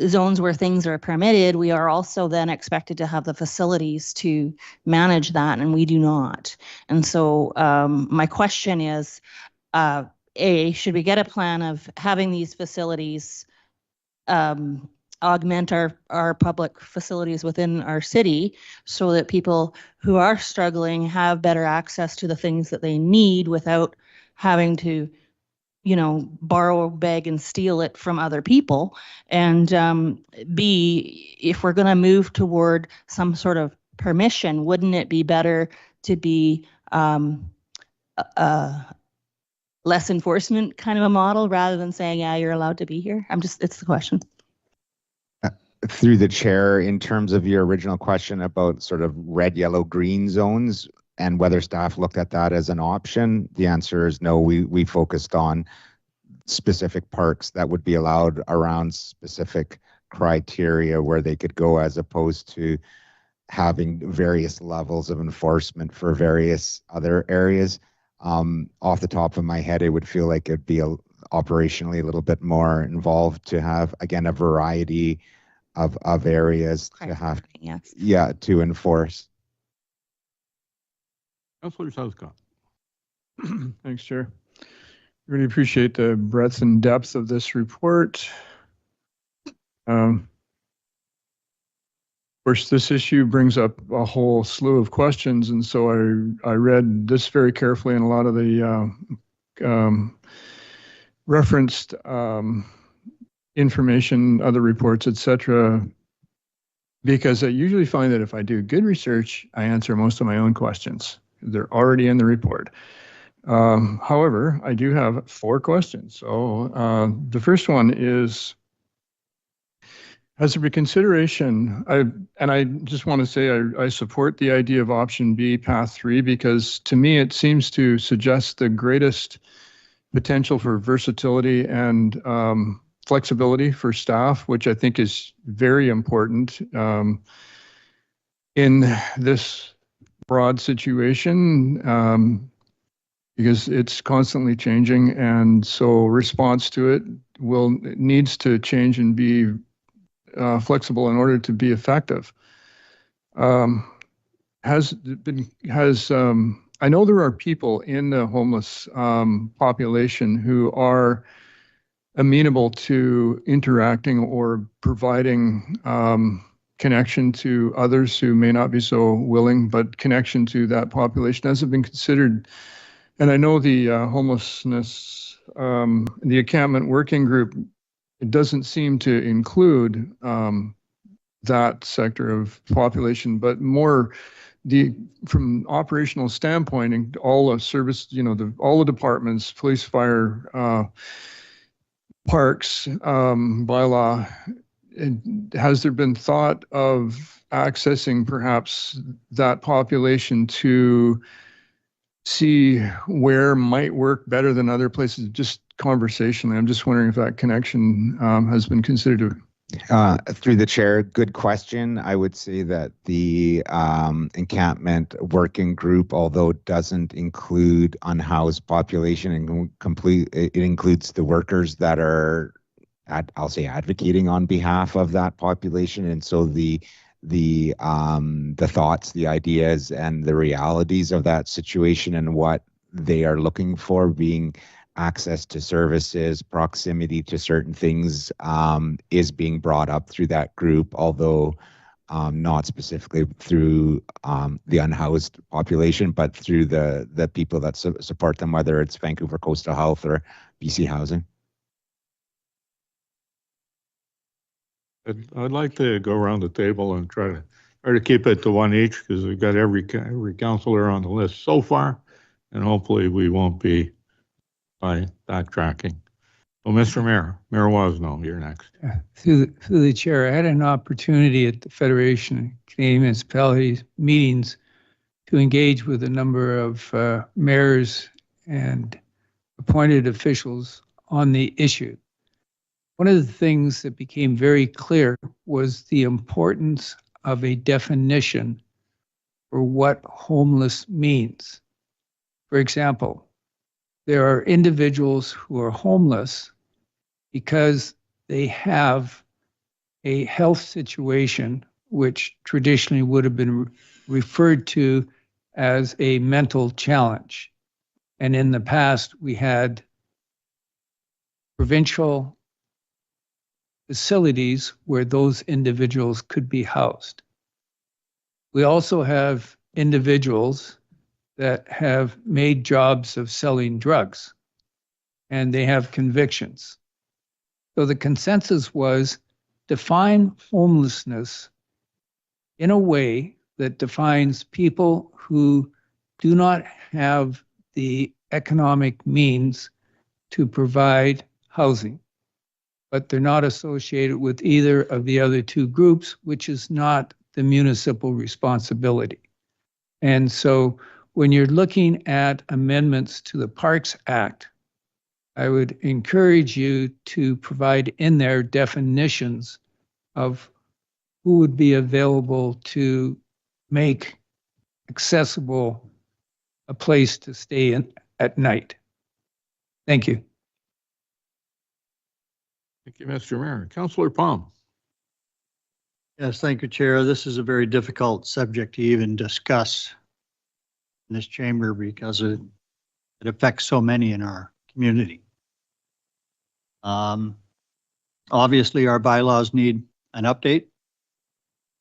zones where things are permitted, we are also then expected to have the facilities to manage that, and we do not. And so my question is, A, should we get a plan of having these facilities augment our public facilities within our city so that people who are struggling have better access to the things that they need without having to borrow, beg, and steal it from other people? And B, if we're going to move toward some sort of permission, wouldn't it be better to be less enforcement kind of a model rather than saying, yeah, you're allowed to be here? It's the question. Through the chair, in terms of your original question about sort of red, yellow, green zones, and whether staff looked at that as an option, the answer is no. We focused on specific parks that would be allowed around specific criteria where they could go, as opposed to having various levels of enforcement for various other areas. Off the top of my head, it would feel like it'd be operationally a little bit more involved to have, again, a variety of areas to have, Yes. yeah, to enforce. Councillor Southcott. Thanks, Chair. Really appreciate the breadth and depth of this report. Of course, this issue brings up a whole slew of questions, and so I read this very carefully, and a lot of the referenced information, other reports, etc., because I usually find that if I do good research, I answer most of my own questions. They're already in the report. However, I do have 4 questions. So the first one is, has there been consideration, I just want to say I support the idea of option B, path 3, because to me it seems to suggest the greatest potential for versatility and flexibility for staff, which I think is very important in this broad situation, because it's constantly changing, and so response to it needs to change and be flexible in order to be effective. I know there are people in the homeless population who are amenable to interacting or providing connection to others who may not be so willing, but connection to that population. Has it been considered? And I know the homelessness, the encampment working group, it doesn't seem to include that sector of population, but more from operational standpoint, and all the service, all the departments, police, fire, parks, bylaw, has there been thought of accessing perhaps that population to see where might work better than other places? Just conversationally, I'm just wondering if that connection has been considered. Through the chair, good question. I would say that the encampment working group, although it doesn't include unhoused population, and it includes the workers that are, I'll say, advocating on behalf of that population, and so the thoughts, the ideas, and the realities of that situation and what they are looking for, being access to services, proximity to certain things, is being brought up through that group, although not specifically through the unhoused population, but through the people that support them, whether it's Vancouver Coastal Health or BC Housing. I'd like to go around the table and try to keep it to one each, because we've got every councillor on the list so far, and hopefully we won't be by backtracking. Well, Mr. Mayor Wasno, you're next. Through the chair, I had an opportunity at the Federation of Canadian Municipalities meetings to engage with a number of mayors and appointed officials on the issue. One of the things that became very clear was the importance of a definition for what homeless means. For example, there are individuals who are homeless because they have a health situation which traditionally would have been referred to as a mental challenge. And in the past, we had provincial facilities where those individuals could be housed. We also have individuals that have made jobs of selling drugs, and they have convictions. So the consensus was define homelessness in a way that defines people who do not have the economic means to provide housing, but they're not associated with either of the other two groups, which is not the municipal responsibility. And so when you're looking at amendments to the Parks Act, I would encourage you to provide in there definitions of who would be available to make accessible a place to stay in at night. Thank you. Thank you, Mr. Mayor. Councillor Palm. Yes, thank you, Chair. This is a very difficult subject to even discuss in this chamber because it affects so many in our community. Obviously, our bylaws need an update.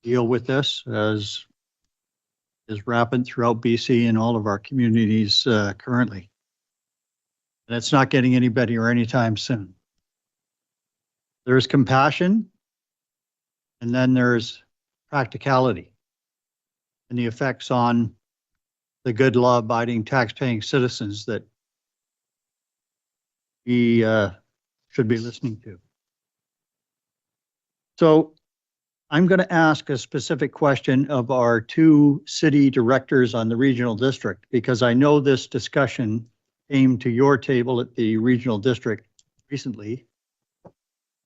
Deal with this as is rampant throughout BC and all of our communities currently. And it's not getting any better anytime soon. There's compassion, and then there's practicality and the effects on the good law-abiding tax-paying citizens that we should be listening to. So I'm going to ask a specific question of our two city directors on the regional district, because I know this discussion came to your table at the regional district recently.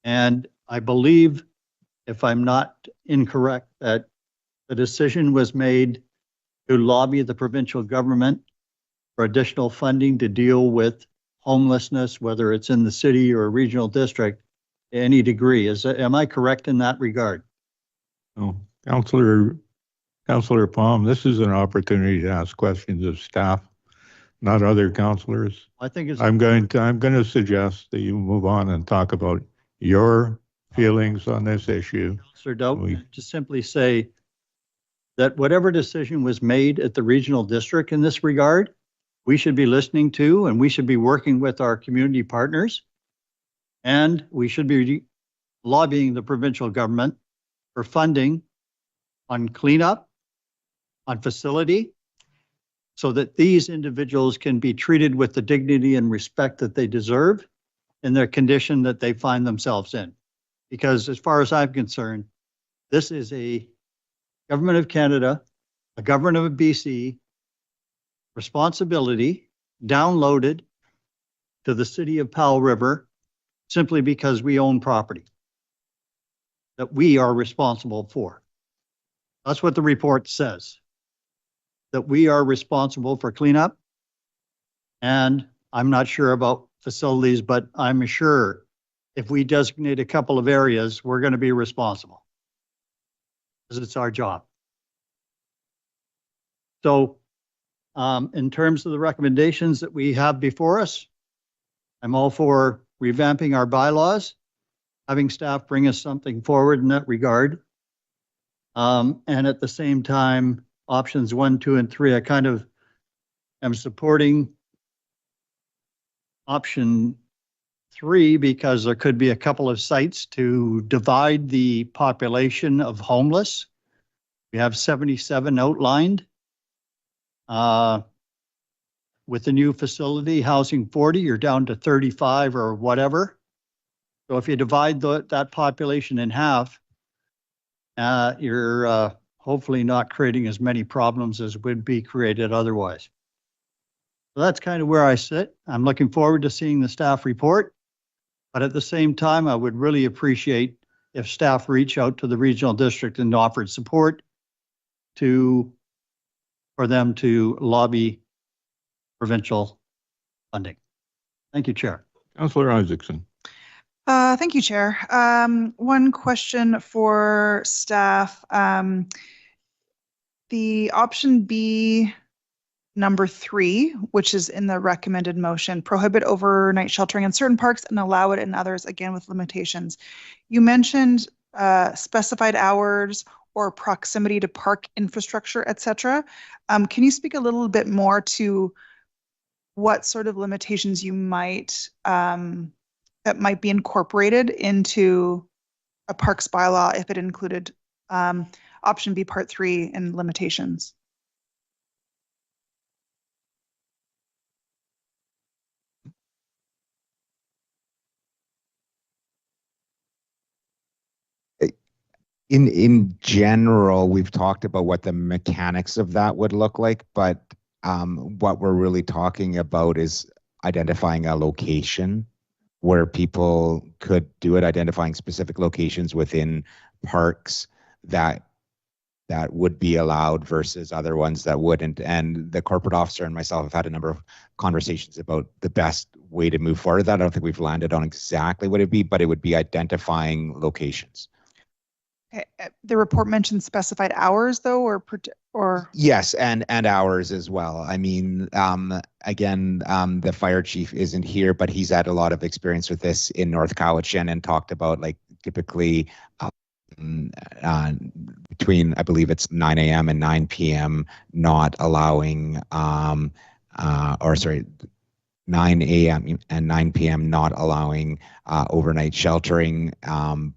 And I believe, if I'm not incorrect, that the decision was made to lobby the provincial government for additional funding to deal with homelessness, whether it's in the city or regional district, to any degree. Am I correct in that regard? Oh, Councillor Palm, this is an opportunity to ask questions of staff, not other councillors. I think it's. I'm going to suggest that you move on and talk about your feelings on this issue. Councillor Doughton, to simply say that whatever decision was made at the regional district in this regard, we should be listening to, and we should be working with our community partners, and we should be lobbying the provincial government for funding on cleanup, on facility, so that these individuals can be treated with the dignity and respect that they deserve in their condition that they find themselves in. Because as far as I'm concerned, this is a Government of Canada, a Government of BC responsibility downloaded to the city of Powell River simply because we own property that we are responsible for. That's what the report says, that we are responsible for cleanup. And I'm not sure about facilities, but I'm sure if we designate a couple of areas, we're going to be responsible because it's our job. So in terms of the recommendations that we have before us, I'm all for revamping our bylaws, having staff bring us something forward in that regard. And at the same time, options 1, 2, and 3, I kind of am supporting option 3 because there could be a couple of sites to divide the population of homeless. We have 77 outlined. With the new facility housing 40, you're down to 35 or whatever. So if you divide that population in half, you're hopefully not creating as many problems as would be created otherwise. So that's kind of where I sit. I'm looking forward to seeing the staff report, but at the same time, I would really appreciate if staff reach out to the regional district and offered support for them to lobby provincial funding. Thank you, Chair. Councillor Isaacson. Thank you, Chair. One question for staff. The option B, number 3, which is in the recommended motion, prohibit overnight sheltering in certain parks and allow it in others, again with limitations. You mentioned specified hours or proximity to park infrastructure, etc. Can you speak a little bit more to what sort of limitations you might that might be incorporated into a parks bylaw if it included option B part 3 and limitations? In general, we've talked about what the mechanics of that would look like, but what we're really talking about is identifying a location where people could do it, identifying specific locations within parks that would be allowed versus other ones that wouldn't. And the corporate officer and myself have had a number of conversations about the best way to move forward. That I don't think we've landed on exactly what it'd be, but it would be identifying locations. Okay. The report mentioned specified hours though, or Yes, and hours as well. I mean, again, the fire chief isn't here, but he's had a lot of experience with this in North Cowichan and talked about like typically between, I believe it's 9 a.m. and 9 p.m. not allowing, 9 a.m. and 9 p.m. not allowing overnight sheltering,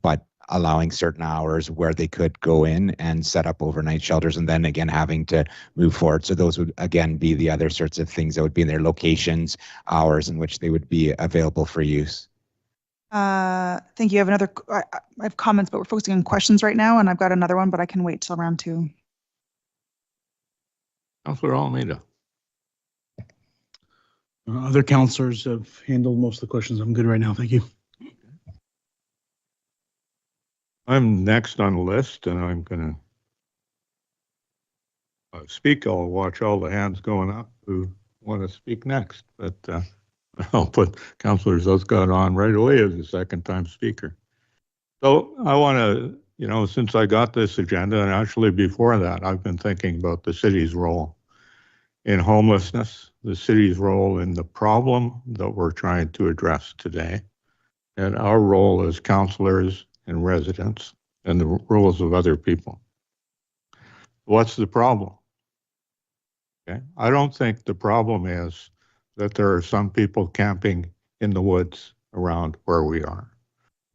but allowing certain hours where they could go in and set up overnight shelters, and then again having to move forward. So those would again be the other sorts of things that would be in their locations, hours in which they would be available for use. Thank you. I have comments, but we're focusing on questions right now, and I've got another one, but I can wait till round 2. Councillor Almeida. Other councillors have handled most of the questions. I'm good right now. Thank you. I'm next on the list, and I'm going to speak. I'll watch all the hands going up who want to speak next, but I'll put Councillor Zuscott on right away as a second-time speaker. So I want to, since I got this agenda, and actually before that, I've been thinking about the city's role in homelessness, the city's role in the problem that we're trying to address today, and our role as councillors and residents, and the roles of other people. What's the problem? Okay, I don't think the problem is that there are some people camping in the woods around where we are.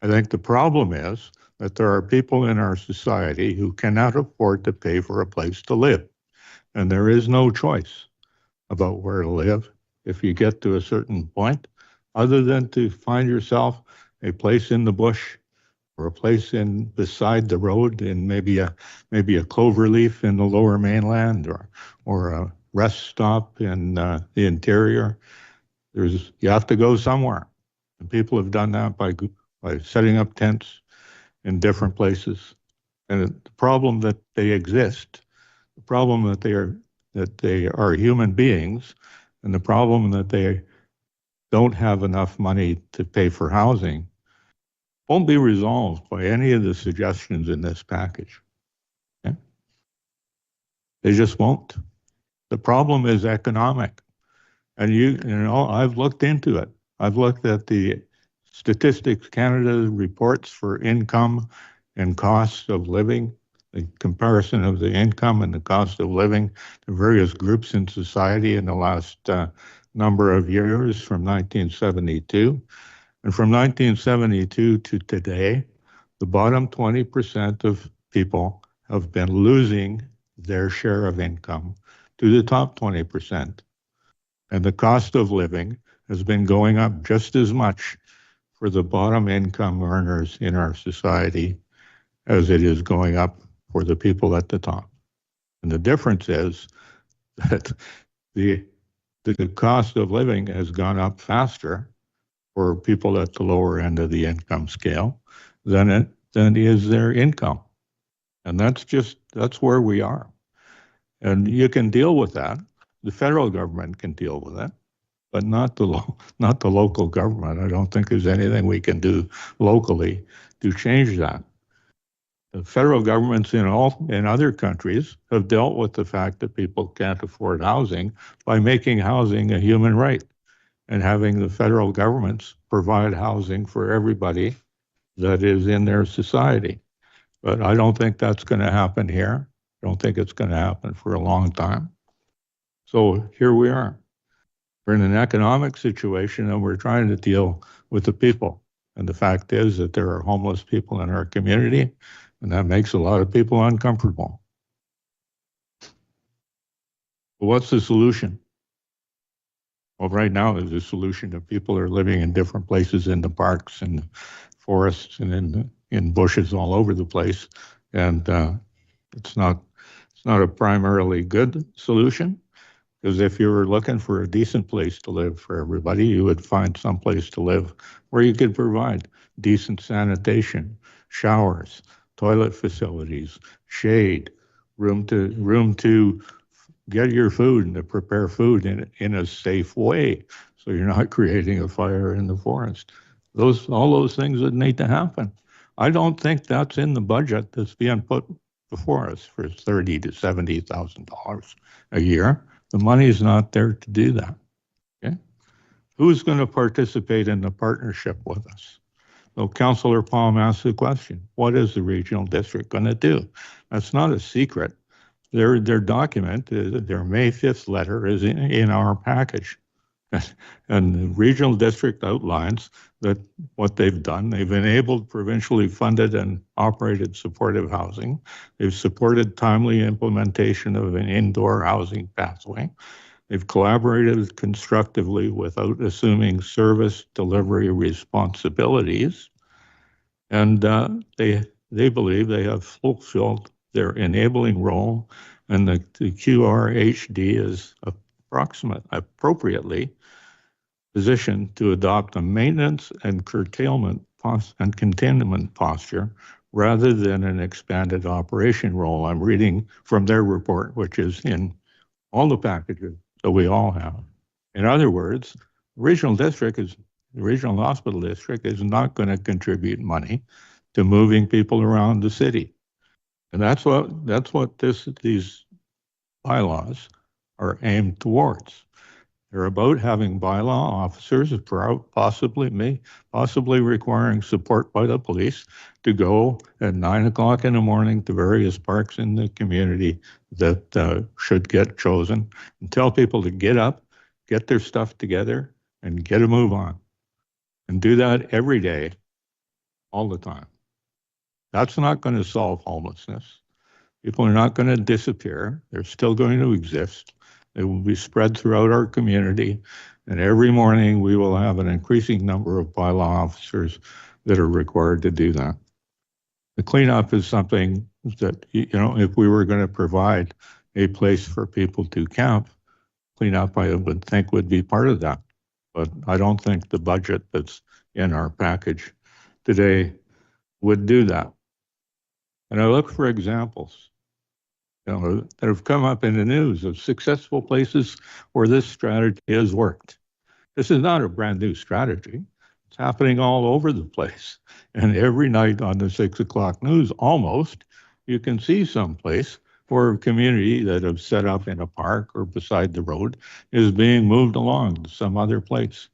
I think the problem is that there are people in our society who cannot afford to pay for a place to live, and there is no choice about where to live if you get to a certain point, other than to find yourself a place in the bush or a place beside the road in maybe a clover leaf in the Lower Mainland, or a rest stop in the interior. You have to go somewhere, and people have done that by setting up tents in different places. And the problem that they exist, the problem that they are human beings, and the problem that they don't have enough money to pay for housing won't be resolved by any of the suggestions in this package. Okay? They just won't. The problem is economic. And I've looked into it. I've looked at the Statistics Canada reports for income and costs of living, the comparison of the income and the cost of living to various groups in society in the last number of years from 1972. And from 1972 to today, the bottom 20% of people have been losing their share of income to the top 20%. And the cost of living has been going up just as much for the bottom income earners in our society as it is going up for the people at the top. And the difference is that the cost of living has gone up faster for people at the lower end of the income scale than is their income. And that's where we are. And you can deal with that. The federal government can deal with it, but not the local government. I don't think there's anything we can do locally to change that. The federal governments in other countries have dealt with the fact that people can't afford housing by making housing a human right and having the federal governments provide housing for everybody that is in their society. But I don't think that's going to happen here. I don't think it's going to happen for a long time. So here we are. We're in an economic situation and we're trying to deal with the people. And the fact is that there are homeless people in our community, and that makes a lot of people uncomfortable. But what's the solution? Well, right now, there's a solution that people are living in different places in the parks and the forests and in bushes all over the place. And it's not a primarily good solution, Because if you were looking for a decent place to live for everybody, you would find some place to live where you could provide decent sanitation, showers, toilet facilities, shade, room to get your food and to prepare food in a safe way, so you're not creating a fire in the forest. All those things that need to happen. I don't think that's in the budget that's being put before us for $30,000 to $70,000 a year. The money is not there to do that. Okay, who's going to participate in the partnership with us? So Councillor Palm asked the question: what is the regional district going to do? That's not a secret. Their document, their May 5th letter, is in our package. And the regional district outlines that what they've done. They've enabled provincially funded and operated supportive housing. They've supported timely implementation of an indoor housing pathway. They've collaborated constructively without assuming service delivery responsibilities. And they believe they have fulfilled their enabling role, and the QRHD is appropriately positioned to adopt a maintenance and curtailment and containment posture rather than an expanded operation role. I'm reading from their report, which is in all the packages that we all have. In other words, the regional hospital district is not going to contribute money to moving people around the city. And that's what these bylaws are aimed towards. They're about having bylaw officers, possibly requiring support by the police, to go at 9 o'clock in the morning to various parks in the community that should get chosen, and tell people to get up, get their stuff together, and get a move on. And do that every day, all the time. That's not going to solve homelessness. People are not going to disappear. They're still going to exist. They will be spread throughout our community. And every morning we will have an increasing number of bylaw officers that are required to do that. The cleanup is something that, if we were going to provide a place for people to camp, cleanup I would think would be part of that. But I don't think the budget that's in our package today would do that. And I look for examples that have come up in the news of successful places where this strategy has worked. This is not a brand new strategy. It's happening all over the place. And every night on the 6 o'clock news, almost, you can see someplace where a community that have set up in a park or beside the road is being moved along to some other place.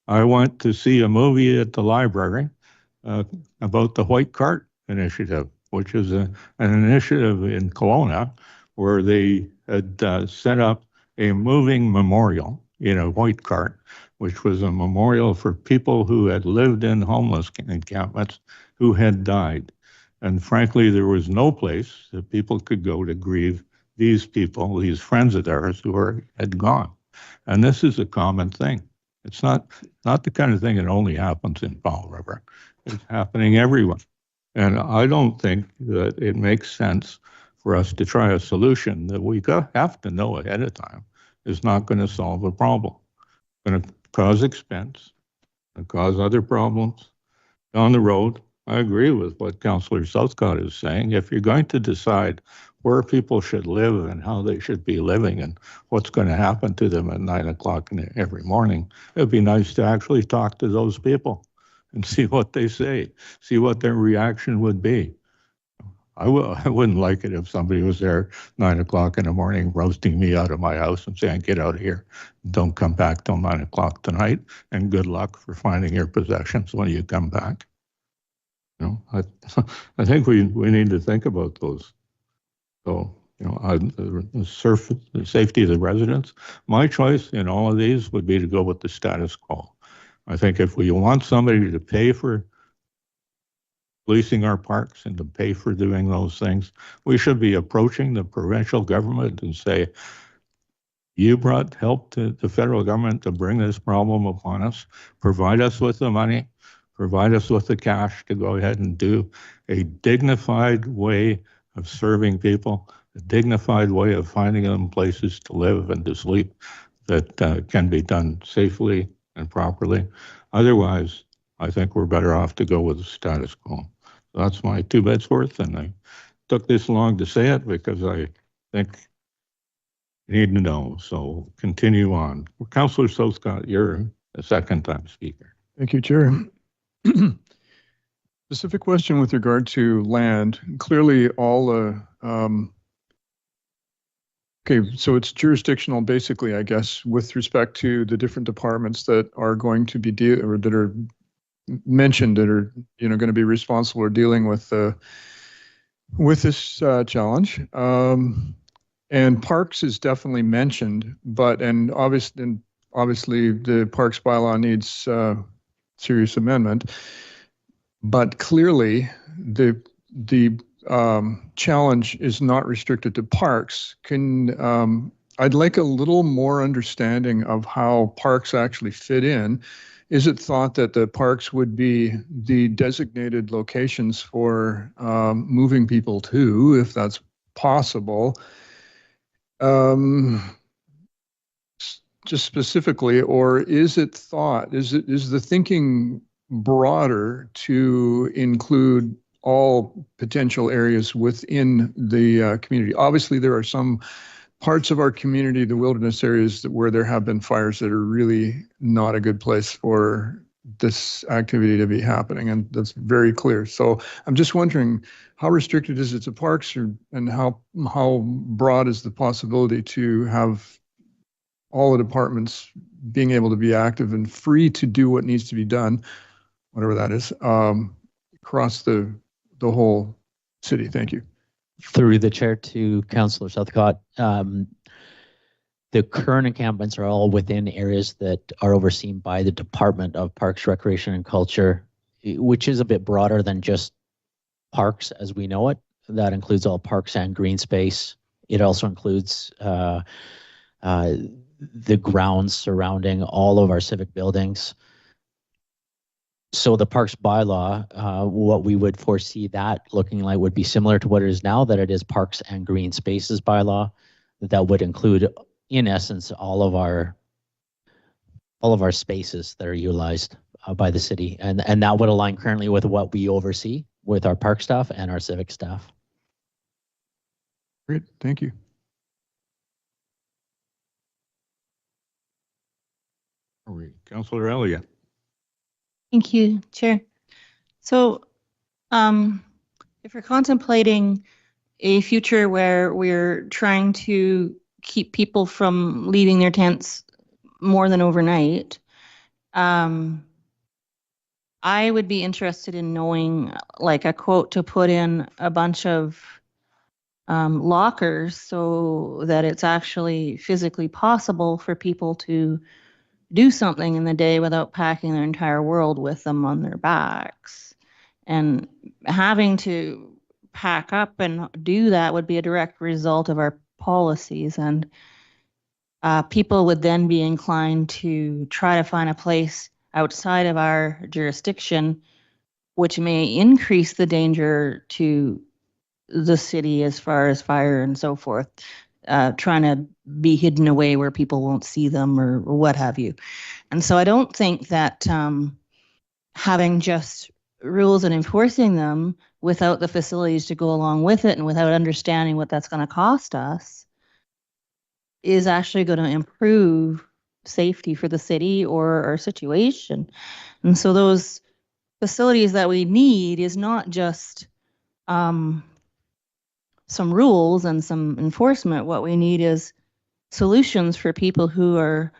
I went to see a movie at the library about the White Cart Initiative, which is an initiative in Kelowna where they had set up a moving memorial in a white cart, which was a memorial for people who had lived in homeless encampments who had died. And frankly, there was no place that people could go to grieve these people, these friends of theirs who had gone. And this is a common thing. It's not the kind of thing that only happens in Fall River. It's happening everywhere. And I don't think that it makes sense for us to try a solution that we have to know ahead of time is not going to solve a problem. It's going to cause expense, and cause other problems down the road. I agree with what Councillor Southcott is saying. If you're going to decide where people should live and how they should be living and what's going to happen to them at 9 o'clock every morning, it'd be nice to actually talk to those people and see what they say, see what their reaction would be. I wouldn't like it if somebody was there 9 o'clock in the morning roasting me out of my house and saying, get out of here, don't come back till 9 o'clock tonight, and good luck for finding your possessions when you come back. I think we need to think about those. So, the safety of the residents, my choice in all of these would be to go with the status quo. I think if we want somebody to pay for policing our parks and to pay for doing those things, we should be approaching the provincial government and say, you brought help to the federal government to bring this problem upon us, provide us with the money, provide us with the cash to go ahead and do a dignified way of serving people dignified way of finding them places to live and to sleep that can be done safely and properly. Otherwise, I think we're better off to go with the status quo. So that's my 2 bits worth, and I took this long to say it because I think you need to know. So continue on. Councillor Southcott, you're a second-time speaker. Thank you, Chair. Specific question with regard to land. Clearly, all okay, so it's jurisdictional, basically, I guess, with respect to the different departments that are going to be or that are mentioned that are going to be responsible or dealing with this challenge. And parks is definitely mentioned, but obviously the parks bylaw needs serious amendment. But clearly, the challenge is not restricted to parks. I'd like a little more understanding of how parks actually fit in. Is it thought that the parks would be the designated locations for moving people to, if that's possible? Just specifically, or is it thought, is the thinking broader to include all potential areas within the community? Obviously, there are some parts of our community, the wilderness areas, where there have been fires that are really not a good place for this activity to be happening, and that's very clear. So I'm just wondering, how restricted is it to parks, and how broad is the possibility to have all the departments being able to be active and free to do what needs to be done, whatever that is, across the whole city? Thank you. Through the chair to Councillor Southcott, the current encampments are all within areas that are overseen by the Department of Parks, Recreation and Culture, which is a bit broader than just parks as we know it. That includes all parks and green space. It also includes the grounds surrounding all of our civic buildings. So the parks bylaw, what we would foresee that looking like would be similar to what it is now, that it is parks and green spaces bylaw. That would include, in essence, all of our spaces that are utilized by the city, and that would align currently with what we oversee with our park staff and our civic staff. Great, thank you. Councillor Elliott. Thank you, Chair. So if we're contemplating a future where we're trying to keep people from leaving their tents more than overnight, I would be interested in knowing, like, a quote to put in a bunch of lockers so that it's actually physically possible for people to do something in the day without packing their entire world with them on their backs. And having to pack up and do that would be a direct result of our policies. And people would then be inclined to try to find a place outside of our jurisdiction, which may increase the danger to the city as far as fire and so forth, trying to be hidden away where people won't see them or what have you. And so I don't think that having just rules and enforcing them without the facilities to go along with it and without understanding what that's going to cost us is actually going to improve safety for the city or our situation. And so those facilities that we need is not just some rules and some enforcement. What we need is solutions for people who are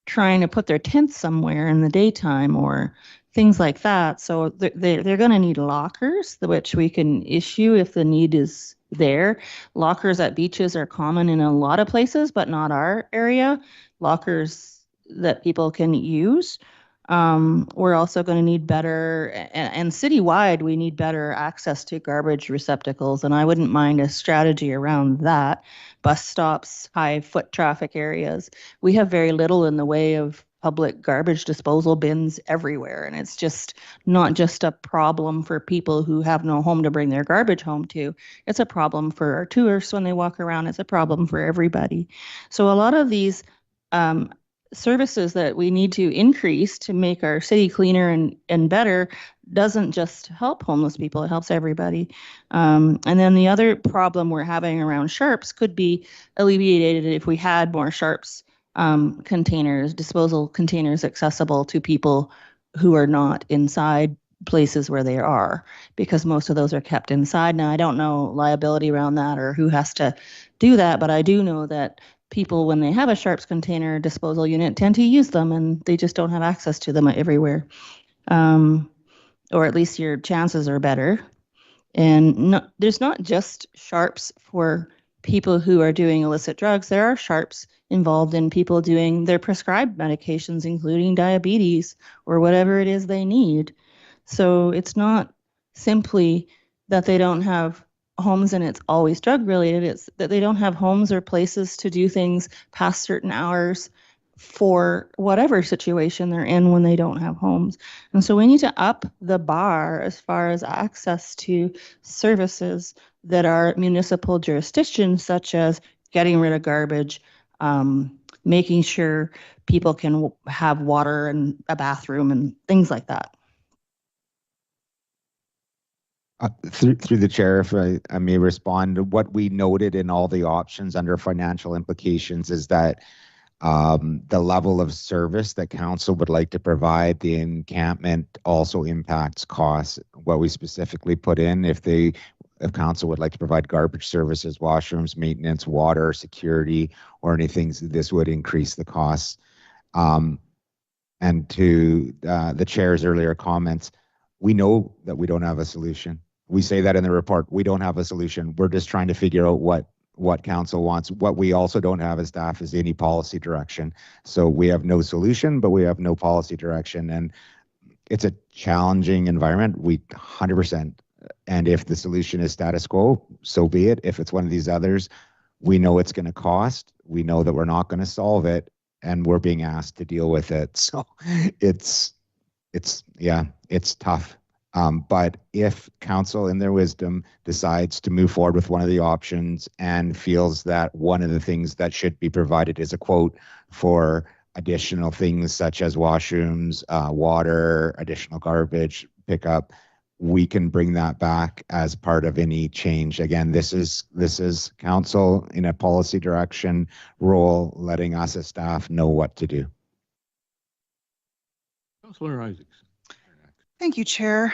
trying to put their tents somewhere in the daytime or things like that. So they're going to need lockers, which we can issue if the need is there. Lockers at beaches are common in a lot of places, but not our area. Lockers that people can use. We're also going to need better, and citywide, we need better access to garbage receptacles. And I wouldn't mind a strategy around that. Bus stops, high foot traffic areas. We have very little in the way of public garbage disposal bins everywhere. And it's just not just a problem for people who have no home to bring their garbage home to. It's a problem for our tourists when they walk around. It's a problem for everybody. So a lot of these services that we need to increase to make our city cleaner and better doesn't just help homeless people, it helps everybody. And then the other problem we're having around sharps could be alleviated if we had more sharps containers, disposal containers accessible to people who are not inside places where they are, because most of those are kept inside. Now, I don't know liability around that or who has to do that, but I do know that people, when they have a sharps container disposal unit, tend to use them, and they just don't have access to them everywhere. Or at least your chances are better. And there's not just sharps for people who are doing illicit drugs. There are sharps involved in people doing their prescribed medications, including diabetes or whatever it is they need. So it's not simply that they don't have homes and it's always drug related. It's that they don't have homes or places to do things past certain hours for whatever situation they're in when they don't have homes. And so we need to up the bar as far as access to services that are municipal jurisdictions, such as getting rid of garbage, making sure people can have water and a bathroom and things like that. Through the chair, if I may respond, what we noted in all the options under financial implications is that the level of service that council would like to provide, the encampment also impacts costs. What we specifically put in, if council would like to provide garbage services, washrooms, maintenance, water, security, or anything, this would increase the costs. And to the chair's earlier comments, we know that we don't have a solution. We say that in the report, we don't have a solution. We're just trying to figure out what council wants. What we also don't have as staff is any policy direction. So we have no solution, but we have no policy direction. And it's a challenging environment. We 100%. And if the solution is status quo, so be it. If it's one of these others, we know it's going to cost. We know that we're not going to solve it, and we're being asked to deal with it. So it's tough. But if council in their wisdom decides to move forward with one of the options and feels that one of the things that should be provided is a quote for additional things such as washrooms, water, additional garbage pickup, we can bring that back as part of any change. Again, this is council in a policy direction role, letting us as staff know what to do. Councillor Isaacs. Thank you, Chair.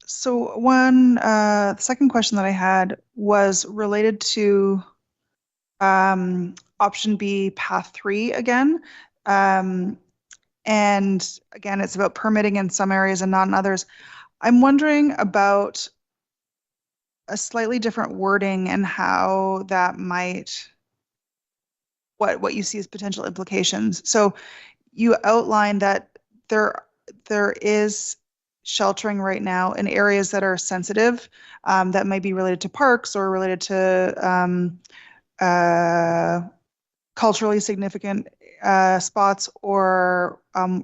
So the second question that I had was related to option B, path 3 again. And again, it's about permitting in some areas and not in others. I'm wondering about a slightly different wording and how that might, what you see as potential implications. So you outlined that there is sheltering right now in areas that are sensitive, that might be related to parks or related to culturally significant spots or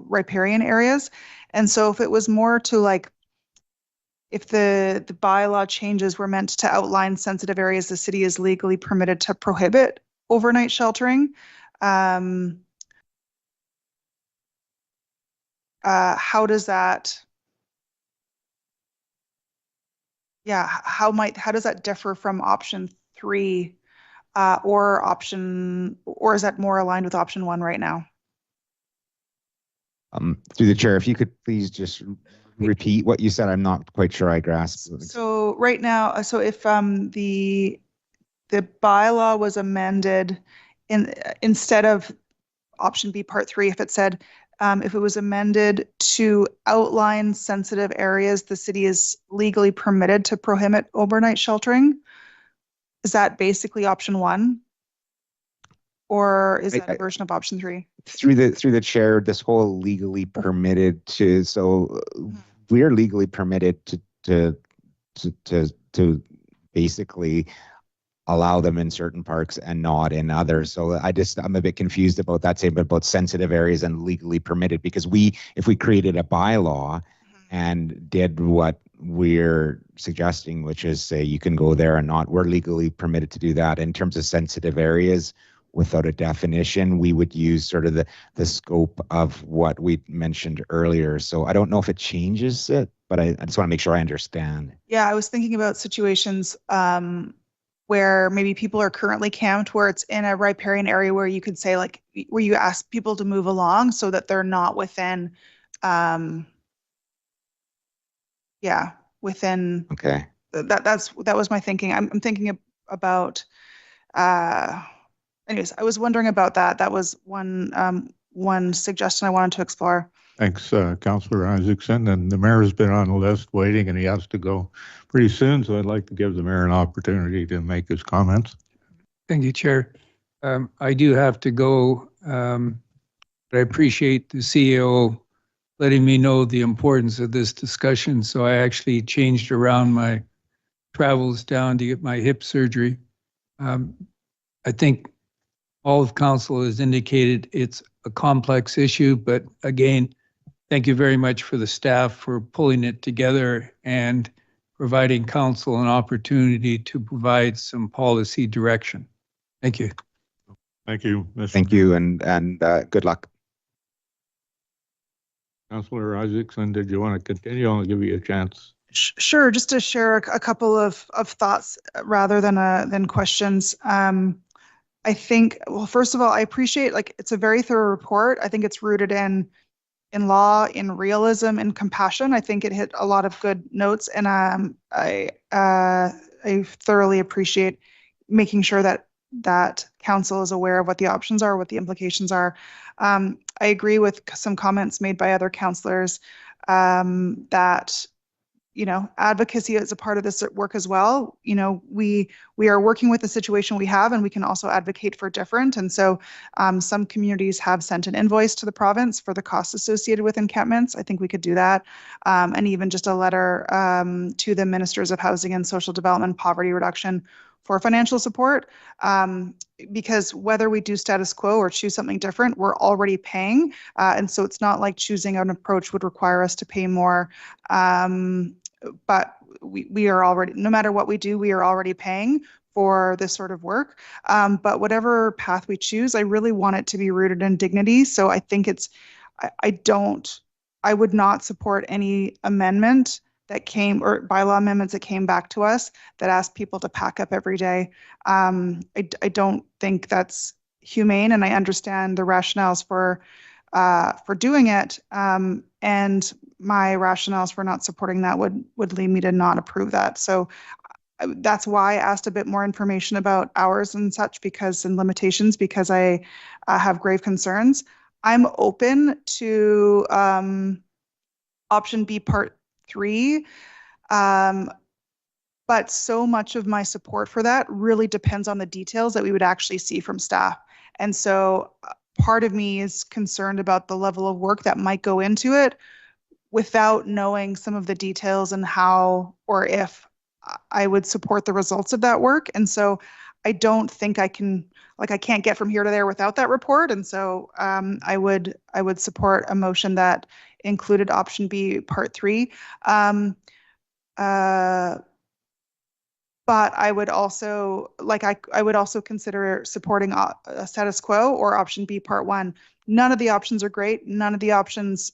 riparian areas. And so if it was more to like, if the bylaw changes were meant to outline sensitive areas the city is legally permitted to prohibit overnight sheltering, how does that, how does that differ from option 3 or is that more aligned with option 1 right now? Through the chair, if you could please just repeat what you said. I'm not quite sure I grasped. So right now, so if the bylaw was amended instead of option B part 3, if it said if it was amended to outline sensitive areas the city is legally permitted to prohibit overnight sheltering, is that basically option 1? Or is that a version of option 3? Through the chair, this whole legally permitted to, so we are legally permitted to basically allow them in certain parks and not in others. So I'm a bit confused about that statement about sensitive areas and legally permitted, because if we created a bylaw and did what we're suggesting, which is say you can go there and not, we're legally permitted to do that. In terms of sensitive areas, without a definition, we would use sort of the scope of what we mentioned earlier. So I don't know if it changes it, but I just want to make sure I understand. Yeah, I was thinking about situations where maybe people are currently camped, where it's in a riparian area where you could say, like, where you ask people to move along so that they're not within, within. Okay. That was my thinking. I'm thinking about. Anyways, I was wondering about that. That was one suggestion I wanted to explore. Thanks, Councillor Isaacson. And the mayor's been on the list waiting, and he has to go pretty soon. So I'd like to give the mayor an opportunity to make his comments. Thank you, Chair. I do have to go, but I appreciate the CEO letting me know the importance of this discussion. So I actually changed around my travels down to get my hip surgery. I think all of council has indicated it's a complex issue, but again, thank you very much for the staff for pulling it together and providing council an opportunity to provide some policy direction. Thank you. Thank you, Mr. Thank you, and good luck. Councillor Isaacson, did you want to continue? I'll give you a chance. Sure, just to share a couple of thoughts rather than questions. I think, well, first of all, I appreciate, like, it's a very thorough report. I think it's rooted in law, in realism, and compassion. I think it hit a lot of good notes, and I thoroughly appreciate making sure that council is aware of what the options are, what the implications are. I agree with some comments made by other councillors that, you know, advocacy is a part of this work as well. You know, we are working with the situation we have, and we can also advocate for different. And so some communities have sent an invoice to the province for the costs associated with encampments. I think we could do that. And even just a letter to the ministers of housing and social development, poverty reduction, for financial support, because whether we do status quo or choose something different, we're already paying. And so it's not like choosing an approach would require us to pay more. But we are already, no matter what we do, we are already paying for this sort of work. But whatever path we choose, I really want it to be rooted in dignity. So I think I would not support any amendment that came, or bylaw amendments that came back to us that asked people to pack up every day. I don't think that's humane, and I understand the rationales for doing it. And my rationales for not supporting that would lead me to not approve that. So that's why I asked a bit more information about hours and such, and limitations, because I have grave concerns. I'm open to option B, part 3. But so much of my support for that really depends on the details that we would actually see from staff. And so part of me is concerned about the level of work that might go into it without knowing some of the details and how or if I would support the results of that work. And so I don't think I can't get from here to there without that report. And so I would support a motion that included option B, part 3. But I would also consider supporting a status quo or option B, part 1. None of the options are great. None of the options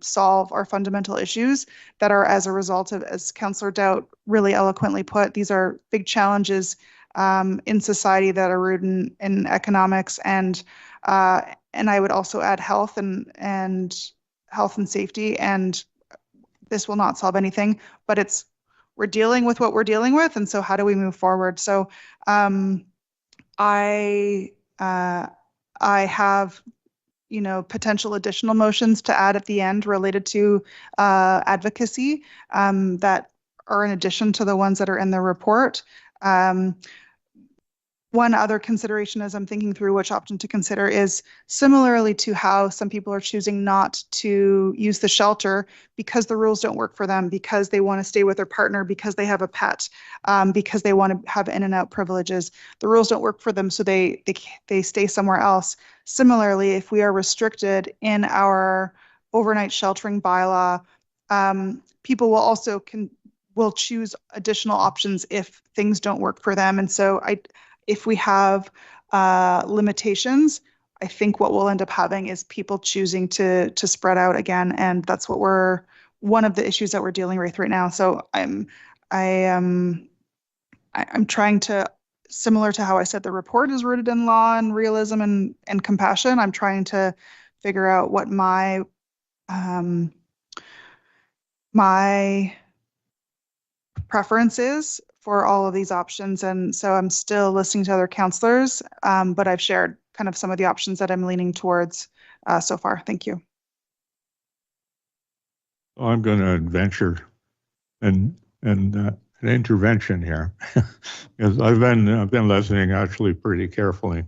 solve our fundamental issues that are as a result of, as Councillor Doubt really eloquently put, these are big challenges in society that are rooted in economics, and I would also add health and safety. And this will not solve anything, but we're dealing with what we're dealing with, and so how do we move forward? So I have, you know, potential additional motions to add at the end related to advocacy that are in addition to the ones that are in the report. one other consideration as I'm thinking through which option to consider is similarly to how some people are choosing not to use the shelter because the rules don't work for them, because they want to stay with their partner, because they have a pet, because they want to have in and out privileges. The rules don't work for them, so they stay somewhere else. Similarly, if we are restricted in our overnight sheltering bylaw, people will choose additional options if things don't work for them. And so if we have limitations, I think what we'll end up having is people choosing to spread out again, and that's what one of the issues that we're dealing with right now. So I'm trying to, similar to how I said the report is rooted in law and realism and compassion. I'm trying to figure out what my preference is for all of these options. And so I'm still listening to other counselors, but I've shared kind of some of the options that I'm leaning towards so far. Thank you. I'm going to venture an intervention here, because I've been listening actually pretty carefully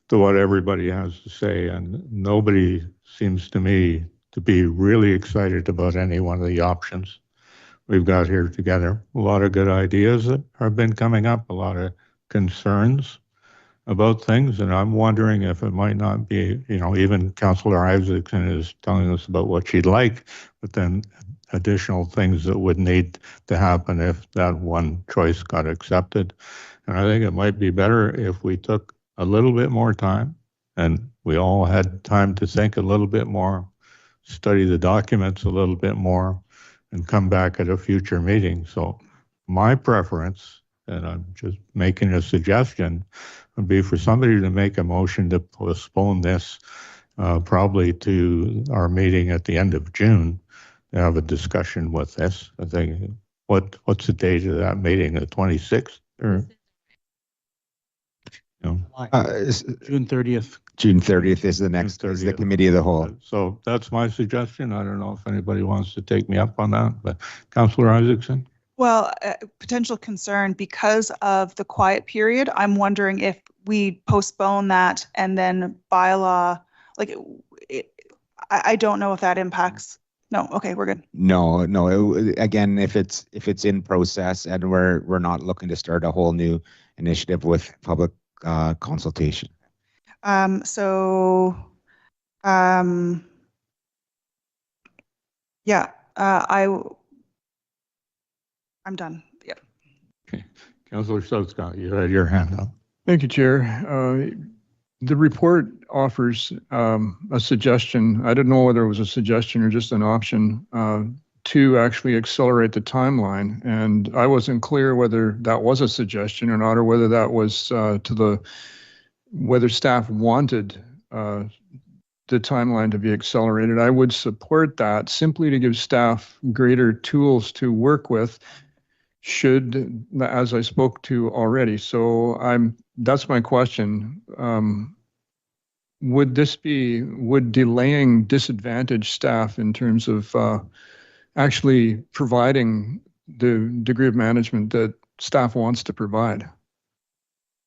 to what everybody has to say, and nobody seems to me to be really excited about any one of the options we've got here together. A lot of good ideas that have been coming up, a lot of concerns about things, and I'm wondering if it might not be, even Councillor Isaacson is telling us about what she'd like, but then additional things that would need to happen if that one choice got accepted. And I think it might be better if we took a little bit more time and we all had time to think a little bit more, study the documents a little bit more, and come back at a future meeting. So my preference, and I'm just making a suggestion, would be for somebody to make a motion to postpone this probably to our meeting at the end of June to have a discussion with this. I think, what's the date of that meeting, the 26th? Or, June 30th. June 30th is the next, June is the 30th. committee of the whole. So that's my suggestion. I don't know if anybody wants to take me up on that, but Councillor Isaacson? Well, potential concern because of the quiet period. I'm wondering if we postpone that and then bylaw, I don't know if that impacts. No, okay, we're good. No, again, if it's in process and we're not looking to start a whole new initiative with public consultation. I'm done. Yeah. Okay. Councillor Southcott, you had your hand up. Thank you, Chair. The report offers a suggestion. I didn't know whether it was a suggestion or just an option to actually accelerate the timeline. And I wasn't clear whether that was a suggestion or not, or whether that was whether staff wanted the timeline to be accelerated. I would support that simply to give staff greater tools to work with should, as I spoke to already. So that's my question. Would delaying disadvantage staff in terms of actually providing the degree of management that staff wants to provide?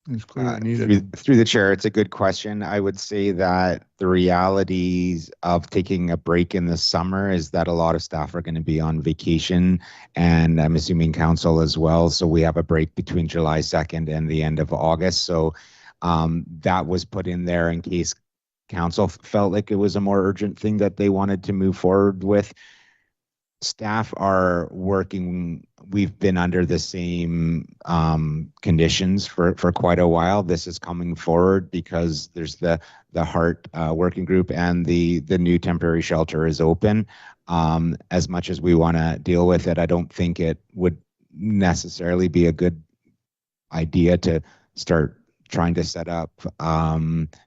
It's clearly needed. Through the chair, it's a good question. I would say that the realities of taking a break in the summer is that a lot of staff are going to be on vacation, and I'm assuming council as well. So we have a break between July 2nd and the end of August. So that was put in there in case council felt like it was a more urgent thing that they wanted to move forward with. Staff are working. We've been under the same conditions for quite a while. This is coming forward because there's the HART working group and the new temporary shelter is open. As much as we want to deal with it, I don't think it would necessarily be a good idea to start trying to set up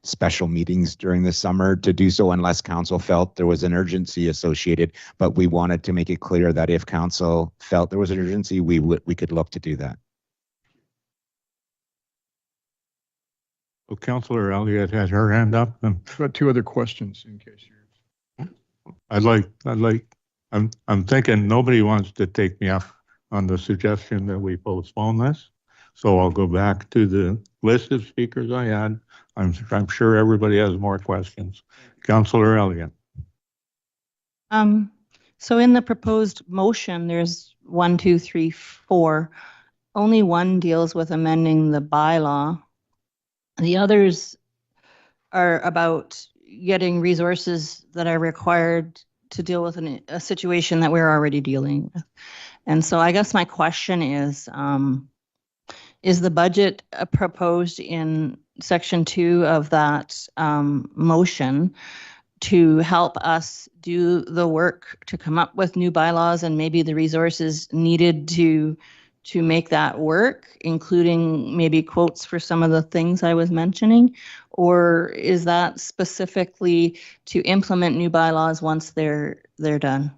special meetings during the summer to do so unless council felt there was an urgency associated. But we wanted to make it clear that if council felt there was an urgency, we could look to do that. Well, Councillor Elliott had her hand up. I've got two other questions in case you're. I'm thinking nobody wants to take me up on the suggestion that we postpone this. So I'll go back to the list of speakers I had. I'm sure everybody has more questions. Councillor Elliott. So in the proposed motion, there's 1, 2, 3, 4. Only one deals with amending the bylaw. The others are about getting resources that are required to deal with a situation that we're already dealing with. And so I guess my question is the budget proposed in section 2 of that motion to help us do the work to come up with new bylaws and maybe the resources needed to make that work, including maybe quotes for some of the things I was mentioning? Or is that specifically to implement new bylaws once they're done?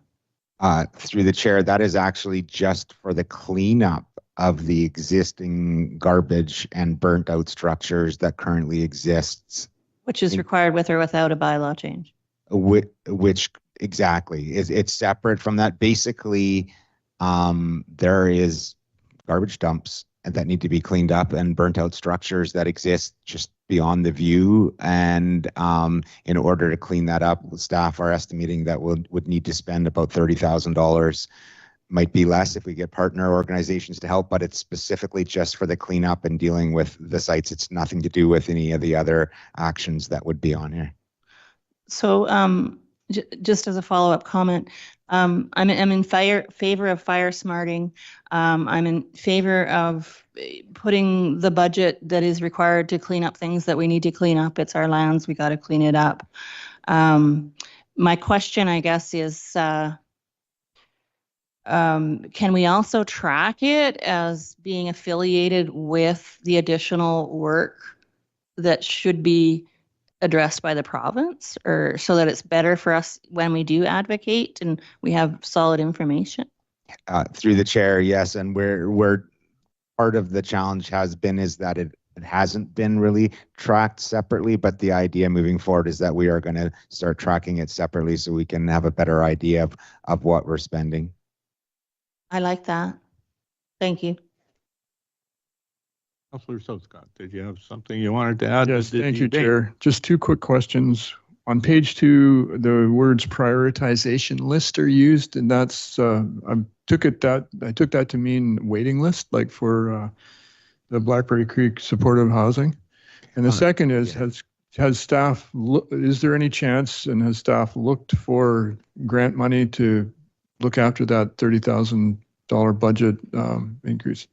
Through the chair, that is actually just for the cleanup of the existing garbage and burnt out structures that currently exists. Which is required with or without a bylaw change? Which exactly is, it's separate from that. Basically, there is garbage dumps that need to be cleaned up and burnt out structures that exist just beyond the view. And in order to clean that up, staff are estimating that would need to spend about $30,000. Might be less if we get partner organizations to help, but it's specifically just for the cleanup and dealing with the sites. It's nothing to do with any of the other actions that would be on here. So just as a follow-up comment, I'm in favor of fire smarting. I'm in favor of putting the budget that is required to clean up things that we need to clean up. It's our lands, we got to clean it up. My question, I guess, is can we also track it as being affiliated with the additional work that should be addressed by the province, or so that it's better for us when we do advocate and we have solid information? Through the chair, yes, and we're part of the challenge has been is that it hasn't been really tracked separately, but the idea moving forward is that we are going to start tracking it separately so we can have a better idea of what we're spending. I like that. Thank you. Councillor Southcott, did you have something you wanted to add? Yes, thank you, Chair. Just 2 quick questions. On page 2, the words prioritization list are used, and that's I took that to mean waiting list, like for the Blackberry Creek supportive housing. And the second is, has staff is there any chance, and has staff looked for grant money to look after that $30,000 budget increase?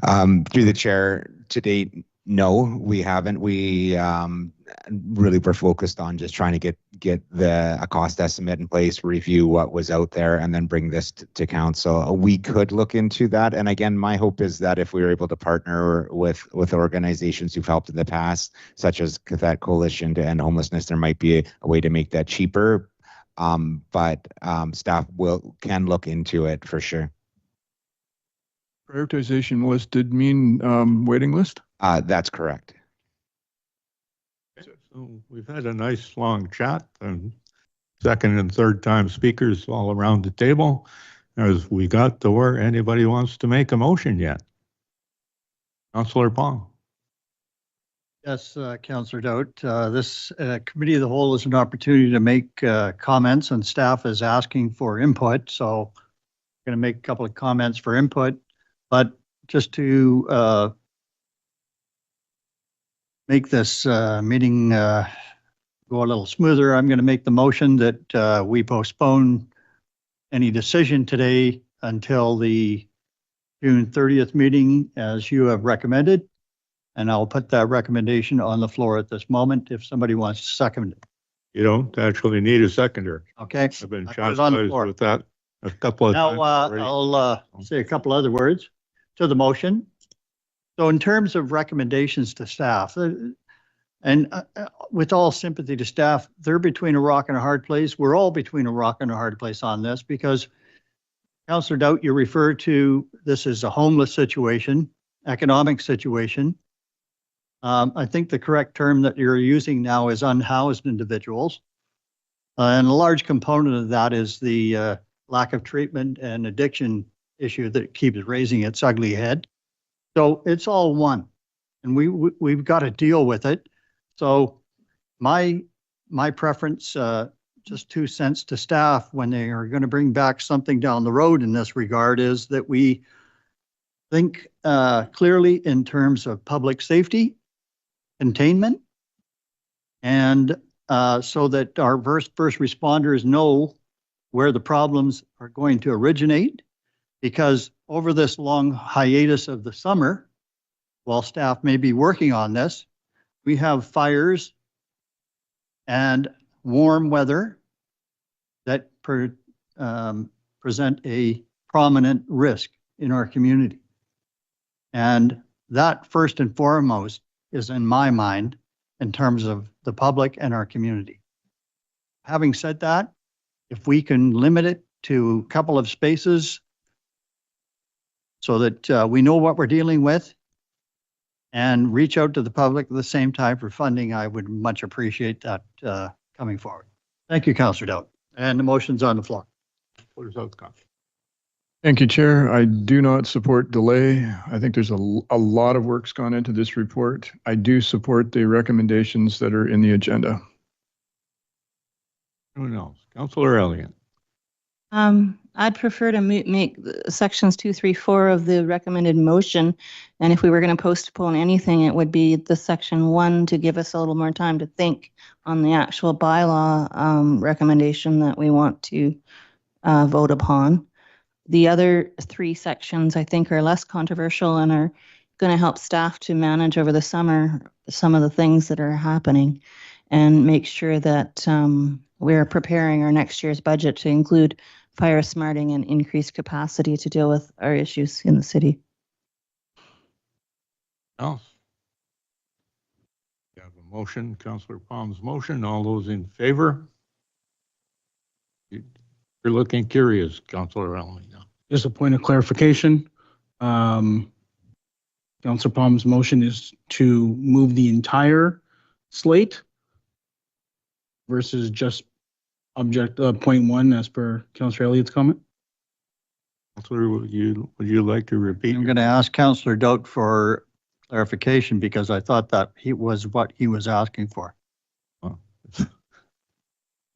Through the chair, to date, no, we haven't. We really were focused on just trying to get a cost estimate in place, review what was out there, and then bring this to council. We could look into that. And again, my hope is that if we were able to partner with organizations who've helped in the past, such as Cathette Coalition to End Homelessness, there might be a way to make that cheaper. But staff can look into it for sure. Prioritization list did mean waiting list? That's correct. So we've had a nice long chat, and second and third time speakers all around the table. As we got to where anybody wants to make a motion yet. Councillor Pong. Yes, Councillor Doubt. This committee of the whole is an opportunity to make comments, and staff is asking for input. So I'm going to make a couple of comments for input, but just to make this meeting go a little smoother, I'm going to make the motion that we postpone any decision today until the June 30th meeting, as you have recommended. And I'll put that recommendation on the floor at this moment if somebody wants to second it. You don't actually need a seconder. Okay. I've been I put it on the chastised floor. with that a couple of times Now, already. I'll say a couple other words to the motion. So in terms of recommendations to staff, and with all sympathy to staff, they're between a rock and a hard place. We're all between a rock and a hard place on this because, Councillor Doubt, you refer to this as a homeless situation, economic situation. I think the correct term that you're using now is unhoused individuals. And a large component of that is the lack of treatment and addiction issue that keeps raising its ugly head. So it's all one. and we've got to deal with it. So my preference, just 2 cents to staff when they are going to bring back something down the road in this regard, is that we think clearly in terms of public safety, containment, and so that our first responders know where the problems are going to originate. Because over this long hiatus of the summer, while staff may be working on this, we have fires and warm weather that present a prominent risk in our community. And that first and foremost is in my mind in terms of the public and our community. Having said that, if we can limit it to a couple of spaces so that we know what we're dealing with and reach out to the public at the same time for funding, I would much appreciate that coming forward. Thank you, Councillor Dowd. And the motion's on the floor. Thank you, Chair. I do not support delay. I think there's a lot of work's gone into this report. I do support the recommendations that are in the agenda. Who knows? Councillor Elliott. I'd prefer to make sections 2, 3, 4 of the recommended motion. And if we were going to postpone anything, it would be the section 1 to give us a little more time to think on the actual bylaw recommendation that we want to vote upon. The other 3 sections I think are less controversial and are going to help staff to manage over the summer some of the things that are happening and make sure that we're preparing our next year's budget to include fire smarting and increased capacity to deal with our issues in the city. Else? You have a motion, Councillor Palm's motion. All those in favor? You're looking curious, Councillor Elliott. Just a point of clarification. Councillor Palm's motion is to move the entire slate versus just object point 1 as per Councillor Elliott's comment. Councillor, would you like to repeat? I'm going to ask Councillor Dowd for clarification because I thought that was what he was asking for.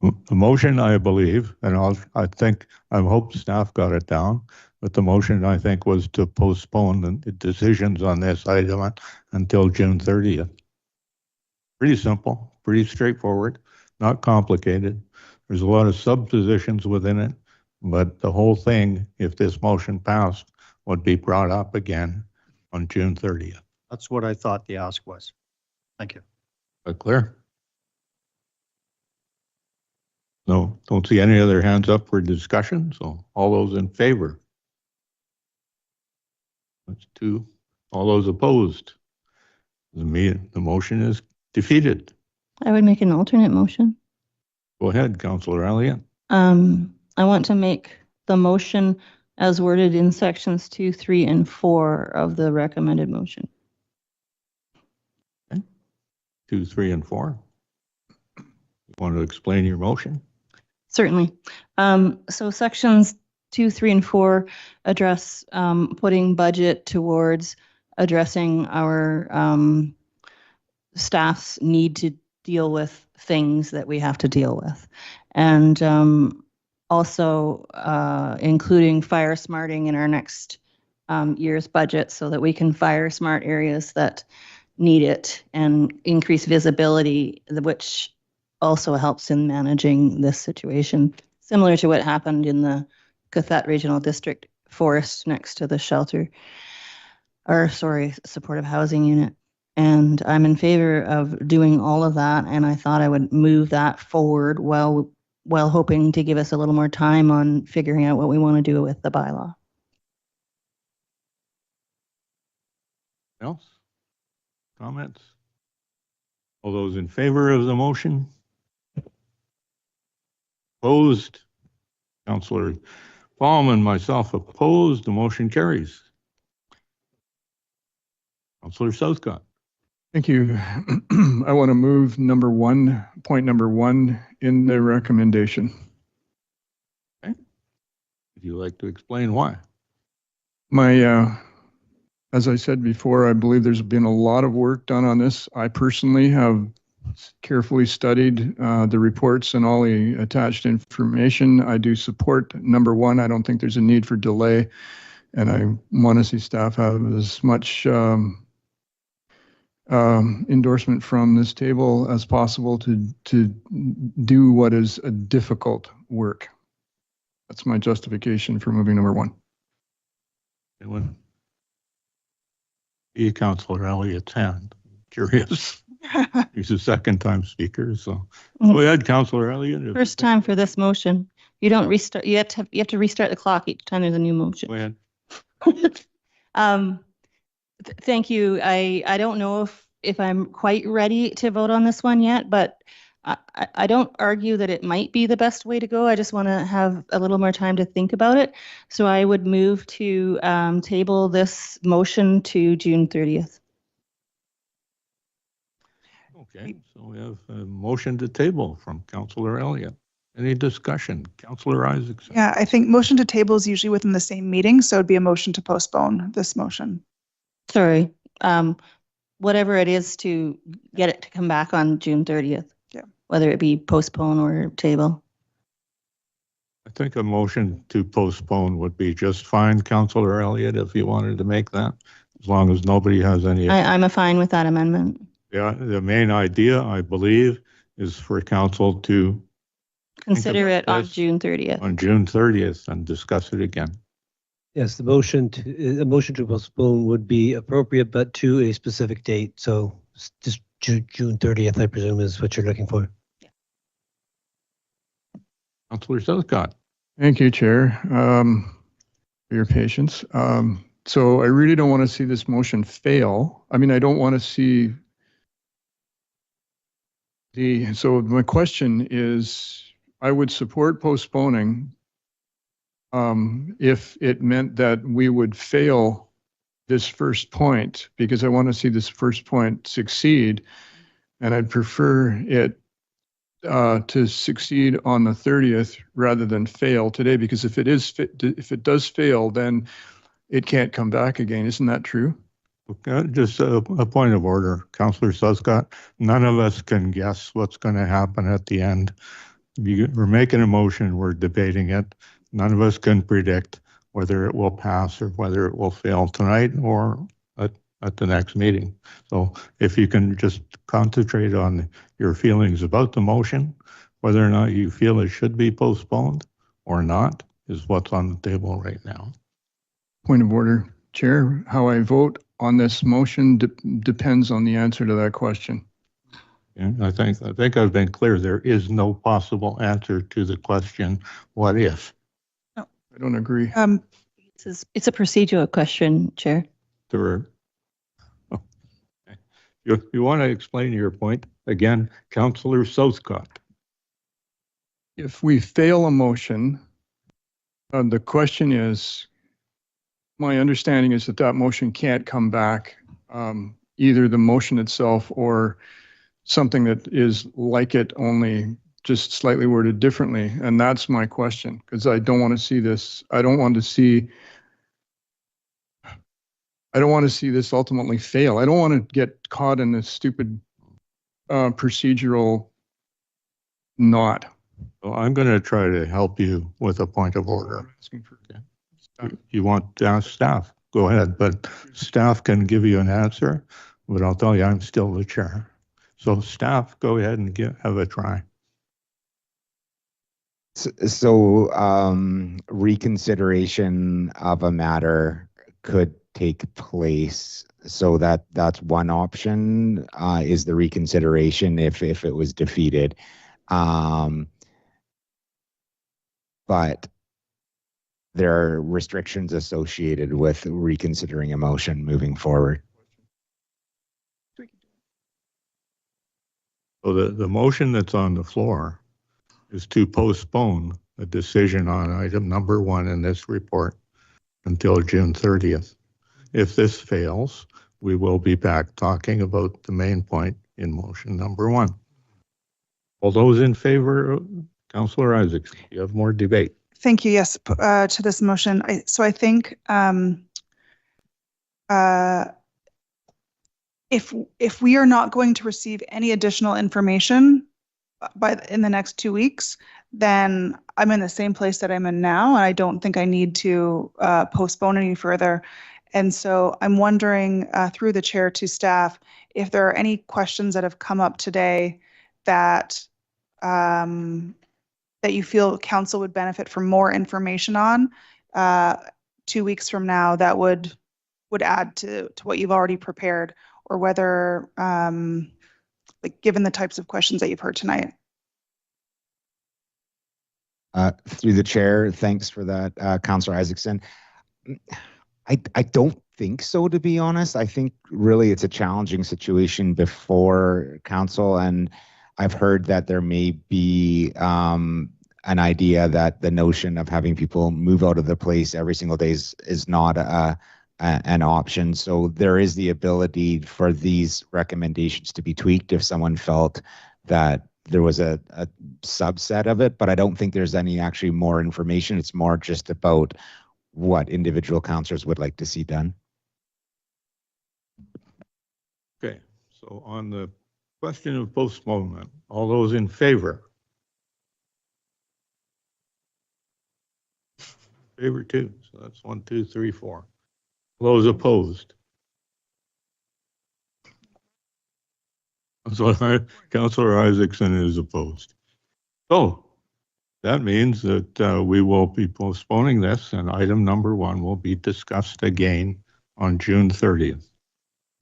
The motion, I believe, and I hope staff got it down, but the motion, I think, was to postpone the decisions on this item until June 30th. Pretty simple, pretty straightforward, not complicated. There's a lot of subpositions within it, but the whole thing, if this motion passed, would be brought up again on June 30th. That's what I thought the ask was. Thank you. Is that clear? No, don't see any other hands up for discussion, so all those in favor? That's 2. All those opposed? The motion is defeated. I would make an alternate motion. Go ahead, Councillor Elliott. I want to make the motion as worded in sections 2, 3, and 4 of the recommended motion. Okay. 2, 3, and 4. You want to explain your motion? Certainly. So sections 2, 3, and 4 address putting budget towards addressing our staff's need to deal with things that we have to deal with. And also including fire smarting in our next year's budget so that we can fire smart areas that need it and increase visibility, which also helps in managing this situation, similar to what happened in the Cathet Regional District forest next to the supportive housing unit. And I'm in favor of doing all of that, and I thought I would move that forward while hoping to give us a little more time on figuring out what we want to do with the bylaw. Else? Comments? All those in favor of the motion? Opposed? Councillor Palm and myself opposed. The motion carries. Councillor Southcott. Thank you. I want to move point number 1 in the recommendation. Okay. Would you like to explain why? My As I said before, I believe there's been a lot of work done on this. I personally have carefully studied the reports and all the attached information. I do support number one. I don't think there's a need for delay. And I want to see staff have as much endorsement from this table as possible to do what is a difficult work. That's my justification for moving number one. Anyone? Councillor Elliott's hand. Curious. He's a second-time speaker, so go ahead, Councillor Elliott. First time for this motion. You don't restart. You have to restart the clock each time there's a new motion. Go ahead. Thank you. I don't know if I'm quite ready to vote on this one yet, but I don't argue that it might be the best way to go. I just want to have a little more time to think about it. So I would move to table this motion to June 30th. Okay, so we have a motion to table from Councillor Elliott. Any discussion? Councillor Isaacson? Yeah, I think motion to table is usually within the same meeting, so it'd be a motion to postpone this motion. Sorry, whatever it is to get it to come back on June 30th. Yeah. Whether it be postpone or table. I think a motion to postpone would be just fine, Councillor Elliott, if you wanted to make that, as long as nobody has any. I'm fine with that amendment. Yeah, the main idea, I believe, is for council to Consider it on this June 30th. on June 30th and discuss it again. Yes, the motion to postpone would be appropriate, but to a specific date. So just June 30th, I presume, is what you're looking for. Councillor Southcott. Thank you, Chair, for your patience. So I really don't want to see this motion fail. I mean, I don't want to see so my question is, I would support postponing if it meant that we would fail this first point, because I want to see this first point succeed, and I'd prefer it to succeed on the 30th rather than fail today, because if it does fail, then it can't come back again. Isn't that true? Okay, just a point of order, Councillor Southcott. None of us can guess what's going to happen at the end. We're making a motion, we're debating it. None of us can predict whether it will pass or whether it will fail tonight or at the next meeting. So if you can just concentrate on your feelings about the motion, whether or not you feel it should be postponed or not, is what's on the table right now. Point of order, Chair. How I vote on this motion depends on the answer to that question. Yeah, I think I've been clear. There is no possible answer to the question, what if? I don't agree. It's a procedural question, Chair. You want to explain your point again, Councillor Southcott? If we fail a motion, the question is, my understanding is that motion can't come back, either the motion itself or something that is like it, only just slightly worded differently. And that's my question, because I don't want to see this. I don't want to see this ultimately fail. I don't want to get caught in this stupid procedural knot. Well, I'm going to try to help you with a point of order. You want to ask staff, go ahead, but staff can give you an answer, but I'll tell you, I'm still the chair. So staff, go ahead and have a try. So reconsideration of a matter could take place. So that's one option, is the reconsideration if it was defeated. But there are restrictions associated with reconsidering a motion moving forward. So the motion that's on the floor is to postpone a decision on item number 1 in this report until June 30th. If this fails, we will be back talking about the main point in motion number 1. All those in favor, Councillor Isaacs, you have more debate. Thank you. Yes, to this motion. So I think if we are not going to receive any additional information in the next 2 weeks, then I'm in the same place that I'm in now, and I don't think I need to postpone any further. And so I'm wondering through the chair to staff if there are any questions that have come up today that that you feel council would benefit from more information on 2 weeks from now that would add to what you've already prepared, or whether like given the types of questions that you've heard tonight. Through the chair, thanks for that, Councillor Isaacson. I don't think so, to be honest. I think really it's a challenging situation before council, and I've heard that there may be an idea that the notion of having people move out of the place every single day is not an option. So there is the ability for these recommendations to be tweaked if someone felt that there was a subset of it, but I don't think there's any actually more information. It's more just about what individual councillors would like to see done. Okay, so on the question of postponement, all those in favor? Favor two, so that's 1, 2, 3, 4. Those opposed? So Councillor Isaacson is opposed. So that means that we will be postponing this, and item number 1 will be discussed again on June 30th.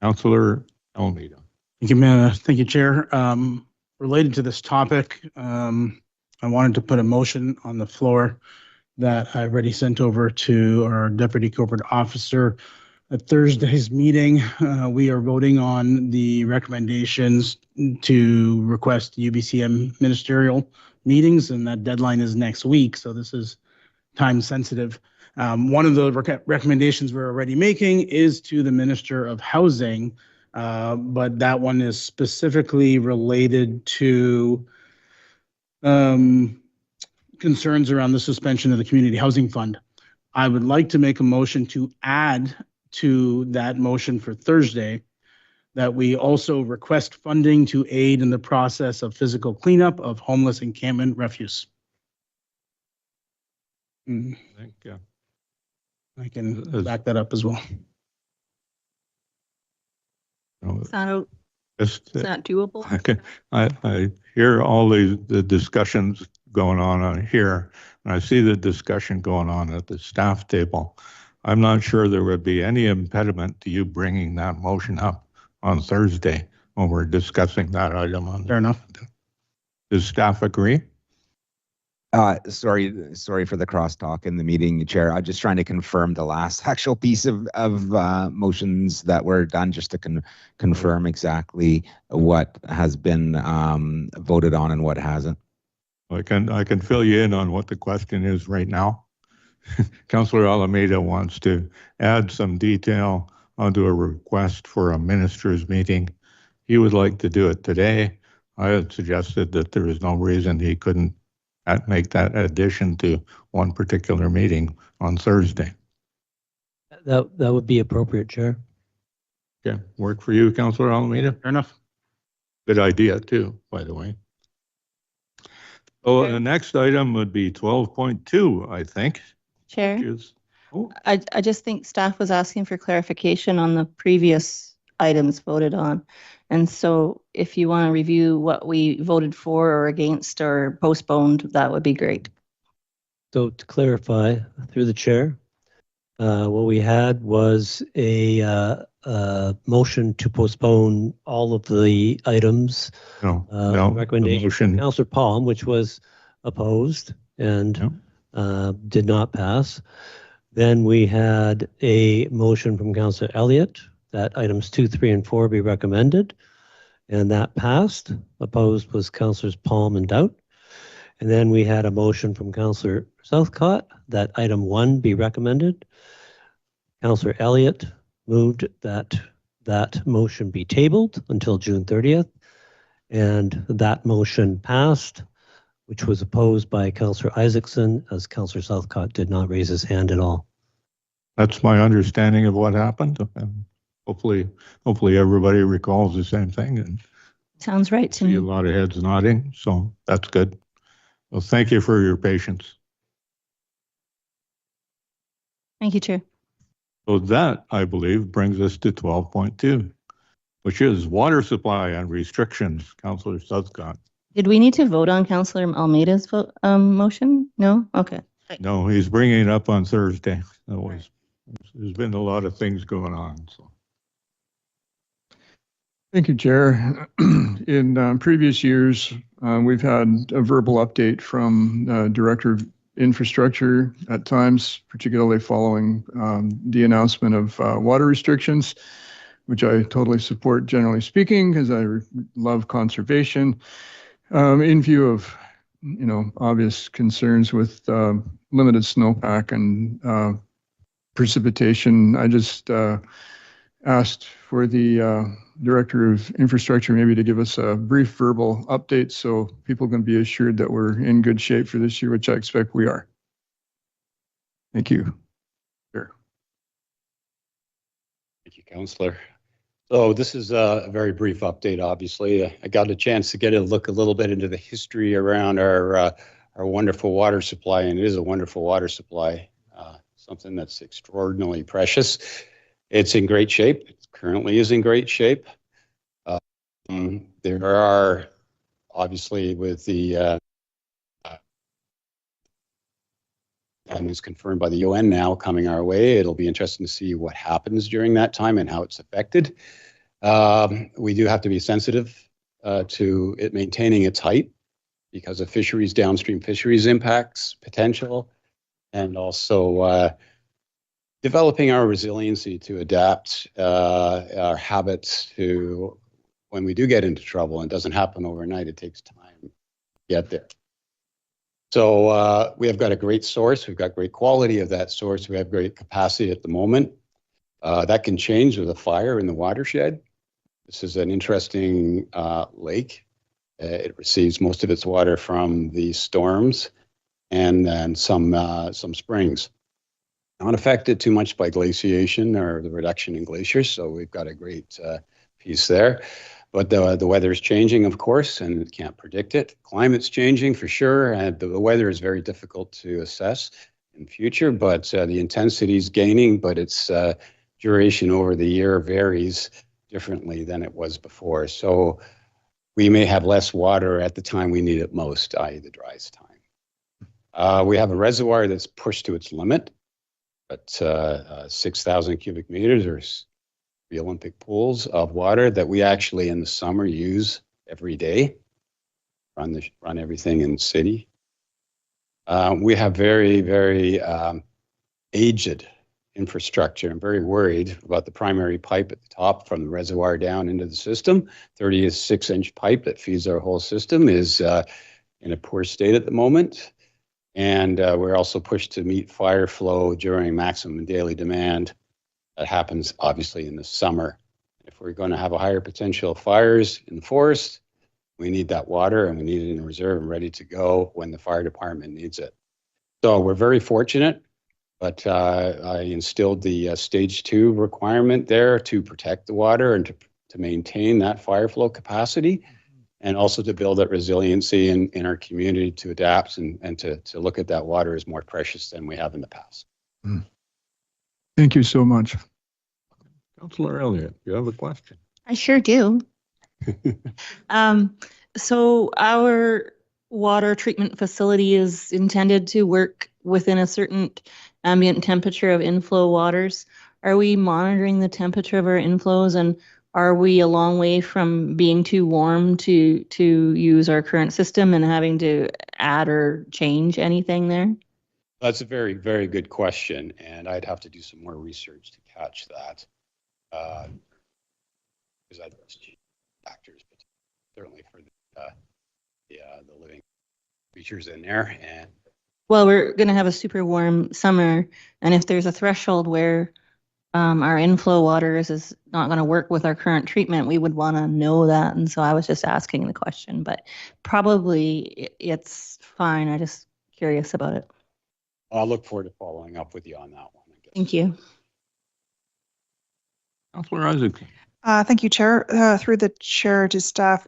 Councillor Almeida. Thank you, Chair. Related to this topic, I wanted to put a motion on the floor that I've already sent over to our Deputy Corporate Officer. At Thursday's meeting, we are voting on the recommendations to request UBCM ministerial meetings, and that deadline is next week, so this is time sensitive. One of the recommendations we're already making is to the Minister of Housing, but that one is specifically related to concerns around the suspension of the Community Housing Fund. I would like to make a motion to add to that motion for Thursday that we also request funding to aid in the process of physical cleanup of homeless encampment refuse. Thank you. I can back that up as well. It's not Just, doable. I hear all the discussions going on here, and I see the discussion going on at the staff table. I'm not sure there would be any impediment to you bringing that motion up on Thursday when we're discussing that item on. Fair enough. Does staff agree? Sorry for the crosstalk in the meeting, Chair. I'm just trying to confirm the last actual piece of motions that were done, just to confirm exactly what has been voted on and what hasn't. I can fill you in on what the question is right now. Councillor Alameda wants to add some detail onto a request for a minister's meeting. He would like to do it today. I had suggested that there is no reason he couldn't make that addition to one particular meeting on Thursday. That would be appropriate, Chair. Okay, work for you, Councillor Alameda? Fair enough. Good idea too, by the way. So the next item would be 12.2, I think. Chair, Is, I just think staff was asking for clarification on the previous items voted on. And so if you want to review what we voted for or against or postponed, that would be great. So to clarify, through the chair, what we had was a motion to postpone all of the items. no, recommendation from Councillor Palm, which was opposed and did not pass. Then we had a motion from Councillor Elliott that items 2, 3, and 4 be recommended, and that passed. Opposed was Councillors Palm and Doubt. And then we had a motion from Councillor Southcott that item 1 be recommended. Councillor Elliott moved that that motion be tabled until June 30th, and that motion passed, which was opposed by Councillor Isaacson, as Councillor Southcott did not raise his hand at all. That's my understanding of what happened. And hopefully everybody recalls the same thing, and Sounds right to see a me. lot of heads nodding. So that's good. Well, thank you for your patience. Thank you, Chair. So that, I believe, brings us to 12.2, which is water supply and restrictions. Councillor Southcott. Did we need to vote on Councillor Almeida's motion? No? Okay. No, he's bringing it up on Thursday. There's been a lot of things going on. So. Thank you, Chair. In previous years, we've had a verbal update from Director of Infrastructure at times, particularly following the announcement of water restrictions, which I totally support, generally speaking, because I love conservation. In view of, obvious concerns with limited snowpack and precipitation, I just asked for the Director of Infrastructure maybe to give us a brief verbal update so people can be assured that we're in good shape for this year, which I expect we are. Thank you. Sure. Thank you, Councillor. So this is a very brief update, obviously. I got a chance to get a look a little bit into the history around our wonderful water supply, and it is a wonderful water supply, something that's extraordinarily precious. It's in great shape. It currently is in great shape. There are, obviously, with the and is confirmed by the UN now coming our way. It'll be interesting to see what happens during that time and how it's affected. We do have to be sensitive to it maintaining its height because of fisheries, downstream fisheries impacts potential, and also developing our resiliency to adapt our habits to when we do get into trouble. And it doesn't happen overnight. It takes time to get there. So we have got a great source. We've got great quality of that source. We have great capacity at the moment. That can change with a fire in the watershed. This is an interesting lake. It receives most of its water from the storms and then some springs. Not affected too much by glaciation or the reduction in glaciers, so we've got a great piece there. But the weather is changing, of course, and it can't predict it. Climate's changing for sure, and the weather is very difficult to assess in future, but the intensity is gaining, but its duration over the year varies differently than it was before. So we may have less water at the time we need it most, i.e. the driest time. We have a reservoir that's pushed to its limit at 6,000 cubic meters, or the Olympic pools of water that we actually in the summer use every day, run everything in the city. We have very, very aged infrastructure. I'm very worried about the primary pipe at the top from the reservoir down into the system. 36-inch pipe that feeds our whole system is in a poor state at the moment. And we're also pushed to meet fire flow during maximum daily demand. That happens obviously in the summer. If we're going to have a higher potential of fires in the forest, we need that water and we need it in reserve and ready to go when the fire department needs it. So we're very fortunate, but I instilled the stage 2 requirement there to protect the water and to maintain that fire flow capacity, and also to build that resiliency in our community to adapt and to look at that water as more precious than we have in the past. Mm. Thank you so much. Councillor Elliott, you have a question? I sure do. So our water treatment facility is intended to work within a certain ambient temperature of inflow waters. Are we monitoring the temperature of our inflows, and are we a long way from being too warm to use our current system and having to add or change anything there? That's a very, very good question, and I'd have to do some more research to catch that. Because I'd factors, but certainly for the living creatures in there. And well, we're going to have a super warm summer, and if there's a threshold where our inflow waters is not going to work with our current treatment, we would want to know that. And so I was just asking the question, but probably it's fine. I'm just curious about it. I'll look forward to following up with you on that one. Thank you. Councillor Isaac. Thank you, Chair. Through the chair to staff.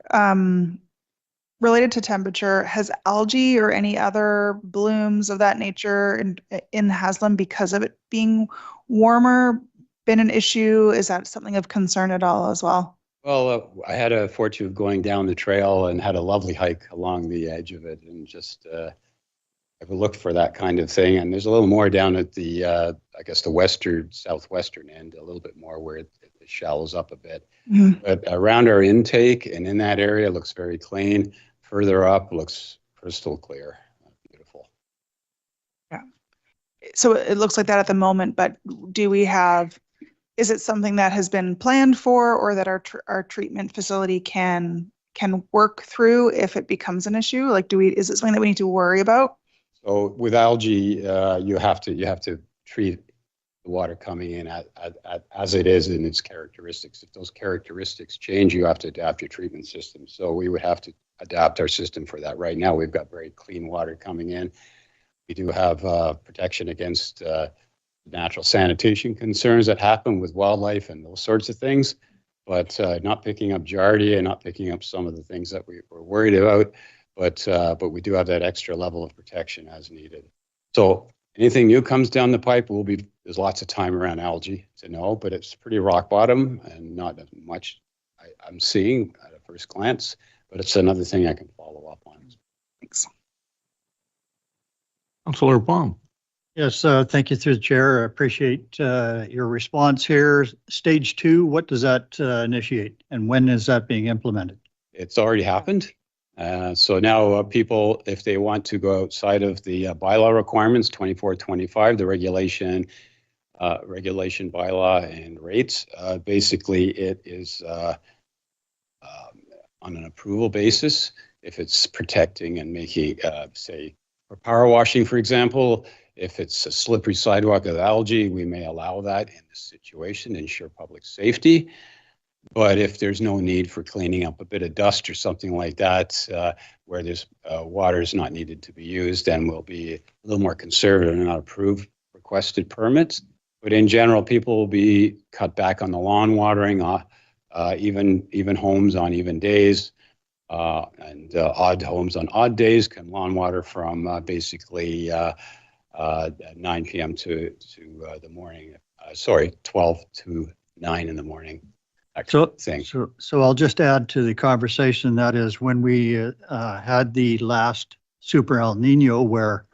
Related to temperature, has algae or any other blooms of that nature in Haslam because of it being warmer been an issue? Is that something of concern at all as well? Well, I had a fortune of going down the trail and had a lovely hike along the edge of it, and just I've looked for that kind of thing. And there's a little more down at the, I guess, the southwestern end, a little bit more where it shallows up a bit. Mhm. But around our intake and in that area, it looks very clean. Further up, looks crystal clear. Beautiful. Yeah. So it looks like that at the moment, but do we have, is it something that has been planned for, or that our treatment facility can work through if it becomes an issue? Like, is it something that we need to worry about? So with algae, you have to treat the water coming in as it is in its characteristics. If those characteristics change, you have to adapt your treatment system. So we would have to adapt our system for that. Right now, we've got very clean water coming in. We do have protection against natural sanitation concerns that happen with wildlife and those sorts of things, but not picking up giardia, not picking up some of the things that we were worried about. But we do have that extra level of protection as needed. So anything new comes down the pipe, there's lots of time around algae to know, but it's pretty rock bottom and not as much I'm seeing at a first glance, but it's another thing I can follow up on. Thanks. Councillor Palm. Yes, thank you through the chair. I appreciate your response here. Stage 2, what does that initiate, and when is that being implemented? It's already happened. So now people, if they want to go outside of the bylaw requirements, 2425, the regulation bylaw and rates, basically it is on an approval basis. If it's protecting and making, say, for power washing, for example, if it's a slippery sidewalk with algae, we may allow that in this situation, ensure public safety. But if there's no need for cleaning up a bit of dust or something like that, where there's water is not needed to be used, then we'll be a little more conservative and not approve requested permits. But in general, people will be cut back on the lawn watering, even homes on even days, and odd homes on odd days can lawn water from basically 9 p.m. to the morning. 12 to 9 in the morning. So I'll just add to the conversation, that is when we had the last Super El Nino where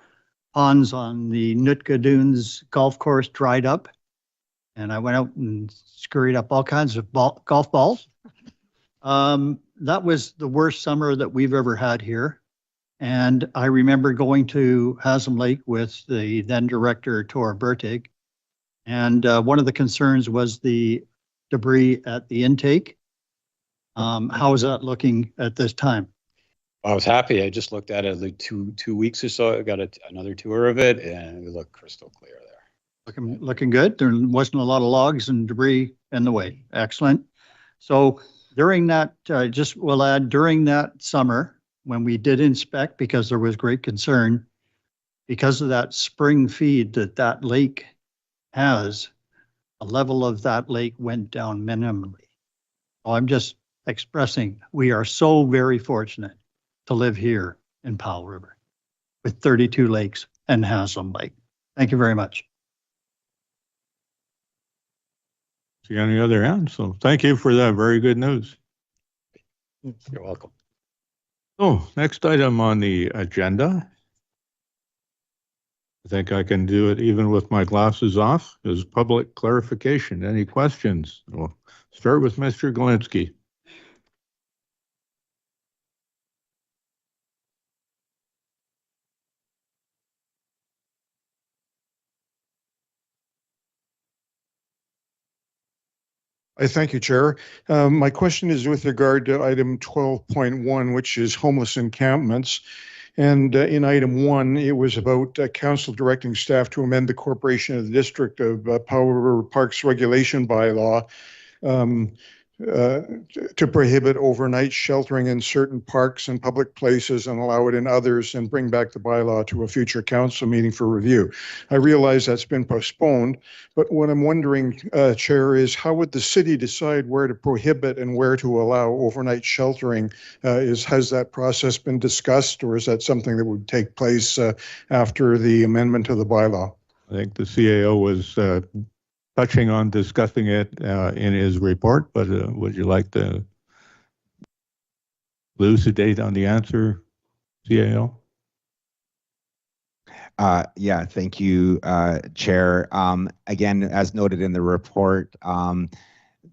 ponds on the Nootka Dunes golf course dried up, and I went out and scurried up all kinds of golf balls. That was the worst summer that we've ever had here. And I remember going to Haslam Lake with the then director, Tor Bertig, and one of the concerns was the debris at the intake. How is that looking at this time? I was happy. I just looked at it like two weeks or so. I got another tour of it, and it looked crystal clear there. Looking good. There wasn't a lot of logs and debris in the way. Excellent. So during that, we'll add during that summer when we did inspect, because there was great concern because of that spring feed that lake has, the level of that lake went down minimally. So I'm just expressing we are so very fortunate to live here in Powell River with 32 lakes and Haslam Lake. Thank you very much. See on the other end. So thank you for that. Very good news. You're welcome. So next item on the agenda, I think I can do it even with my glasses off, is public clarification. Any questions? We'll start with Mr. Galinsky. I thank you, Chair. My question is with regard to item 12.1, which is homeless encampments. And in item 1, it was about council directing staff to amend the Corporation of the District of Powell River Parks Regulation Bylaw to prohibit overnight sheltering in certain parks and public places and allow it in others, and bring back the bylaw to a future council meeting for review. I realize that's been postponed, but what I'm wondering, Chair, is how would the city decide where to prohibit and where to allow overnight sheltering? Has that process been discussed, or is that something that would take place after the amendment to the bylaw? I think the CAO was touching on discussing it in his report, but would you like to elucidate on the answer, CAO? Yeah, thank you, Chair. Again, as noted in the report,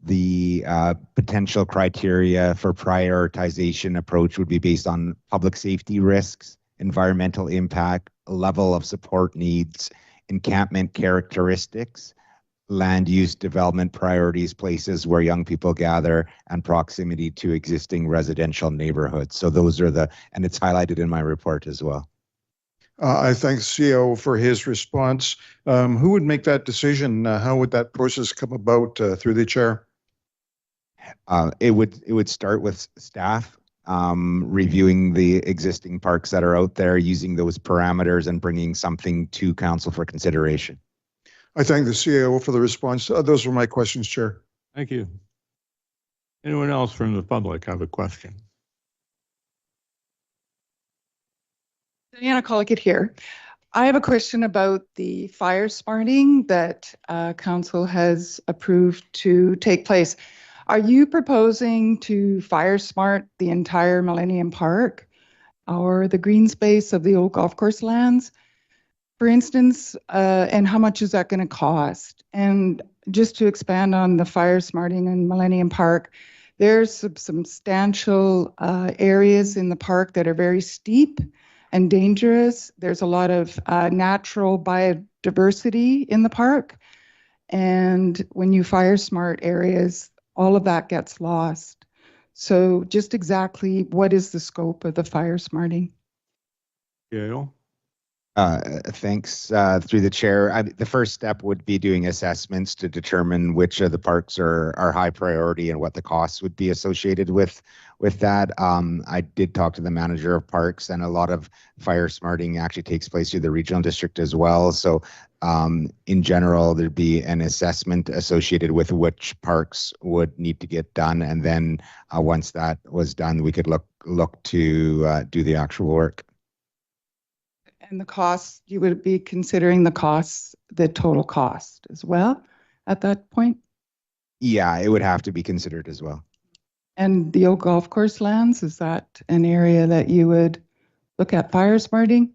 the potential criteria for prioritization approach would be based on public safety risks, environmental impact, level of support needs, encampment characteristics, land use development priorities, places where young people gather, and proximity to existing residential neighborhoods. So those are and it's highlighted in my report as well. I thank CEO for his response. Who would make that decision? How would that process come about through the chair? It would start with staff reviewing the existing parks that are out there, using those parameters and bringing something to council for consideration. I thank the CAO for the response. Those were my questions, Chair. Thank you. Anyone else from the public have a question? Diana Collickett here. I have a question about the fire smarting that council has approved to take place. Are you proposing to fire smart the entire Millennium Park or the green space of the old golf course lands, for instance, and how much is that going to cost? And just to expand on the fire smarting in Millennium Park, there's some substantial areas in the park that are very steep and dangerous. There's a lot of natural biodiversity in the park. And when you fire smart areas, all of that gets lost. So just exactly what is the scope of the fire smarting? CAO? Thanks. Through the chair, the first step would be doing assessments to determine which of the parks are high priority and what the costs would be associated with that. I did talk to the manager of parks, and a lot of fire smarting actually takes place through the regional district as well. So in general, there'd be an assessment associated with which parks would need to get done. And then once that was done, we could look to do the actual work. And the costs, you would be considering the costs, the total cost as well at that point? Yeah, it would have to be considered as well. And the old golf course lands, is that an area that you would look at fire smarting?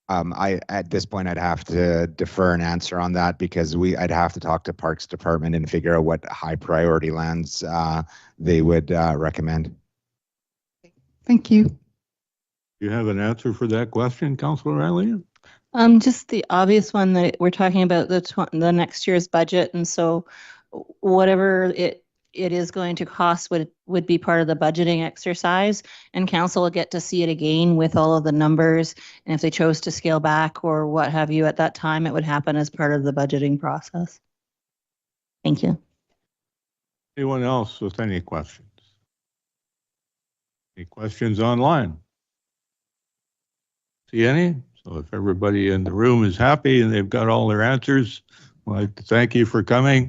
At this point, I'd have to defer an answer on that because I'd have to talk to Parks Department and figure out what high priority lands they would recommend. Thank you. You have an answer for that question, Councillor Elliott? Just the obvious one that we're talking about the next year's budget, and so whatever it is going to cost would be part of the budgeting exercise, and council will get to see it again with all of the numbers, and if they chose to scale back or what have you at that time, it would happen as part of the budgeting process. Thank you. Anyone else with any questions? Any questions online? See any? So if everybody in the room is happy and they've got all their answers, I'd like to thank you for coming.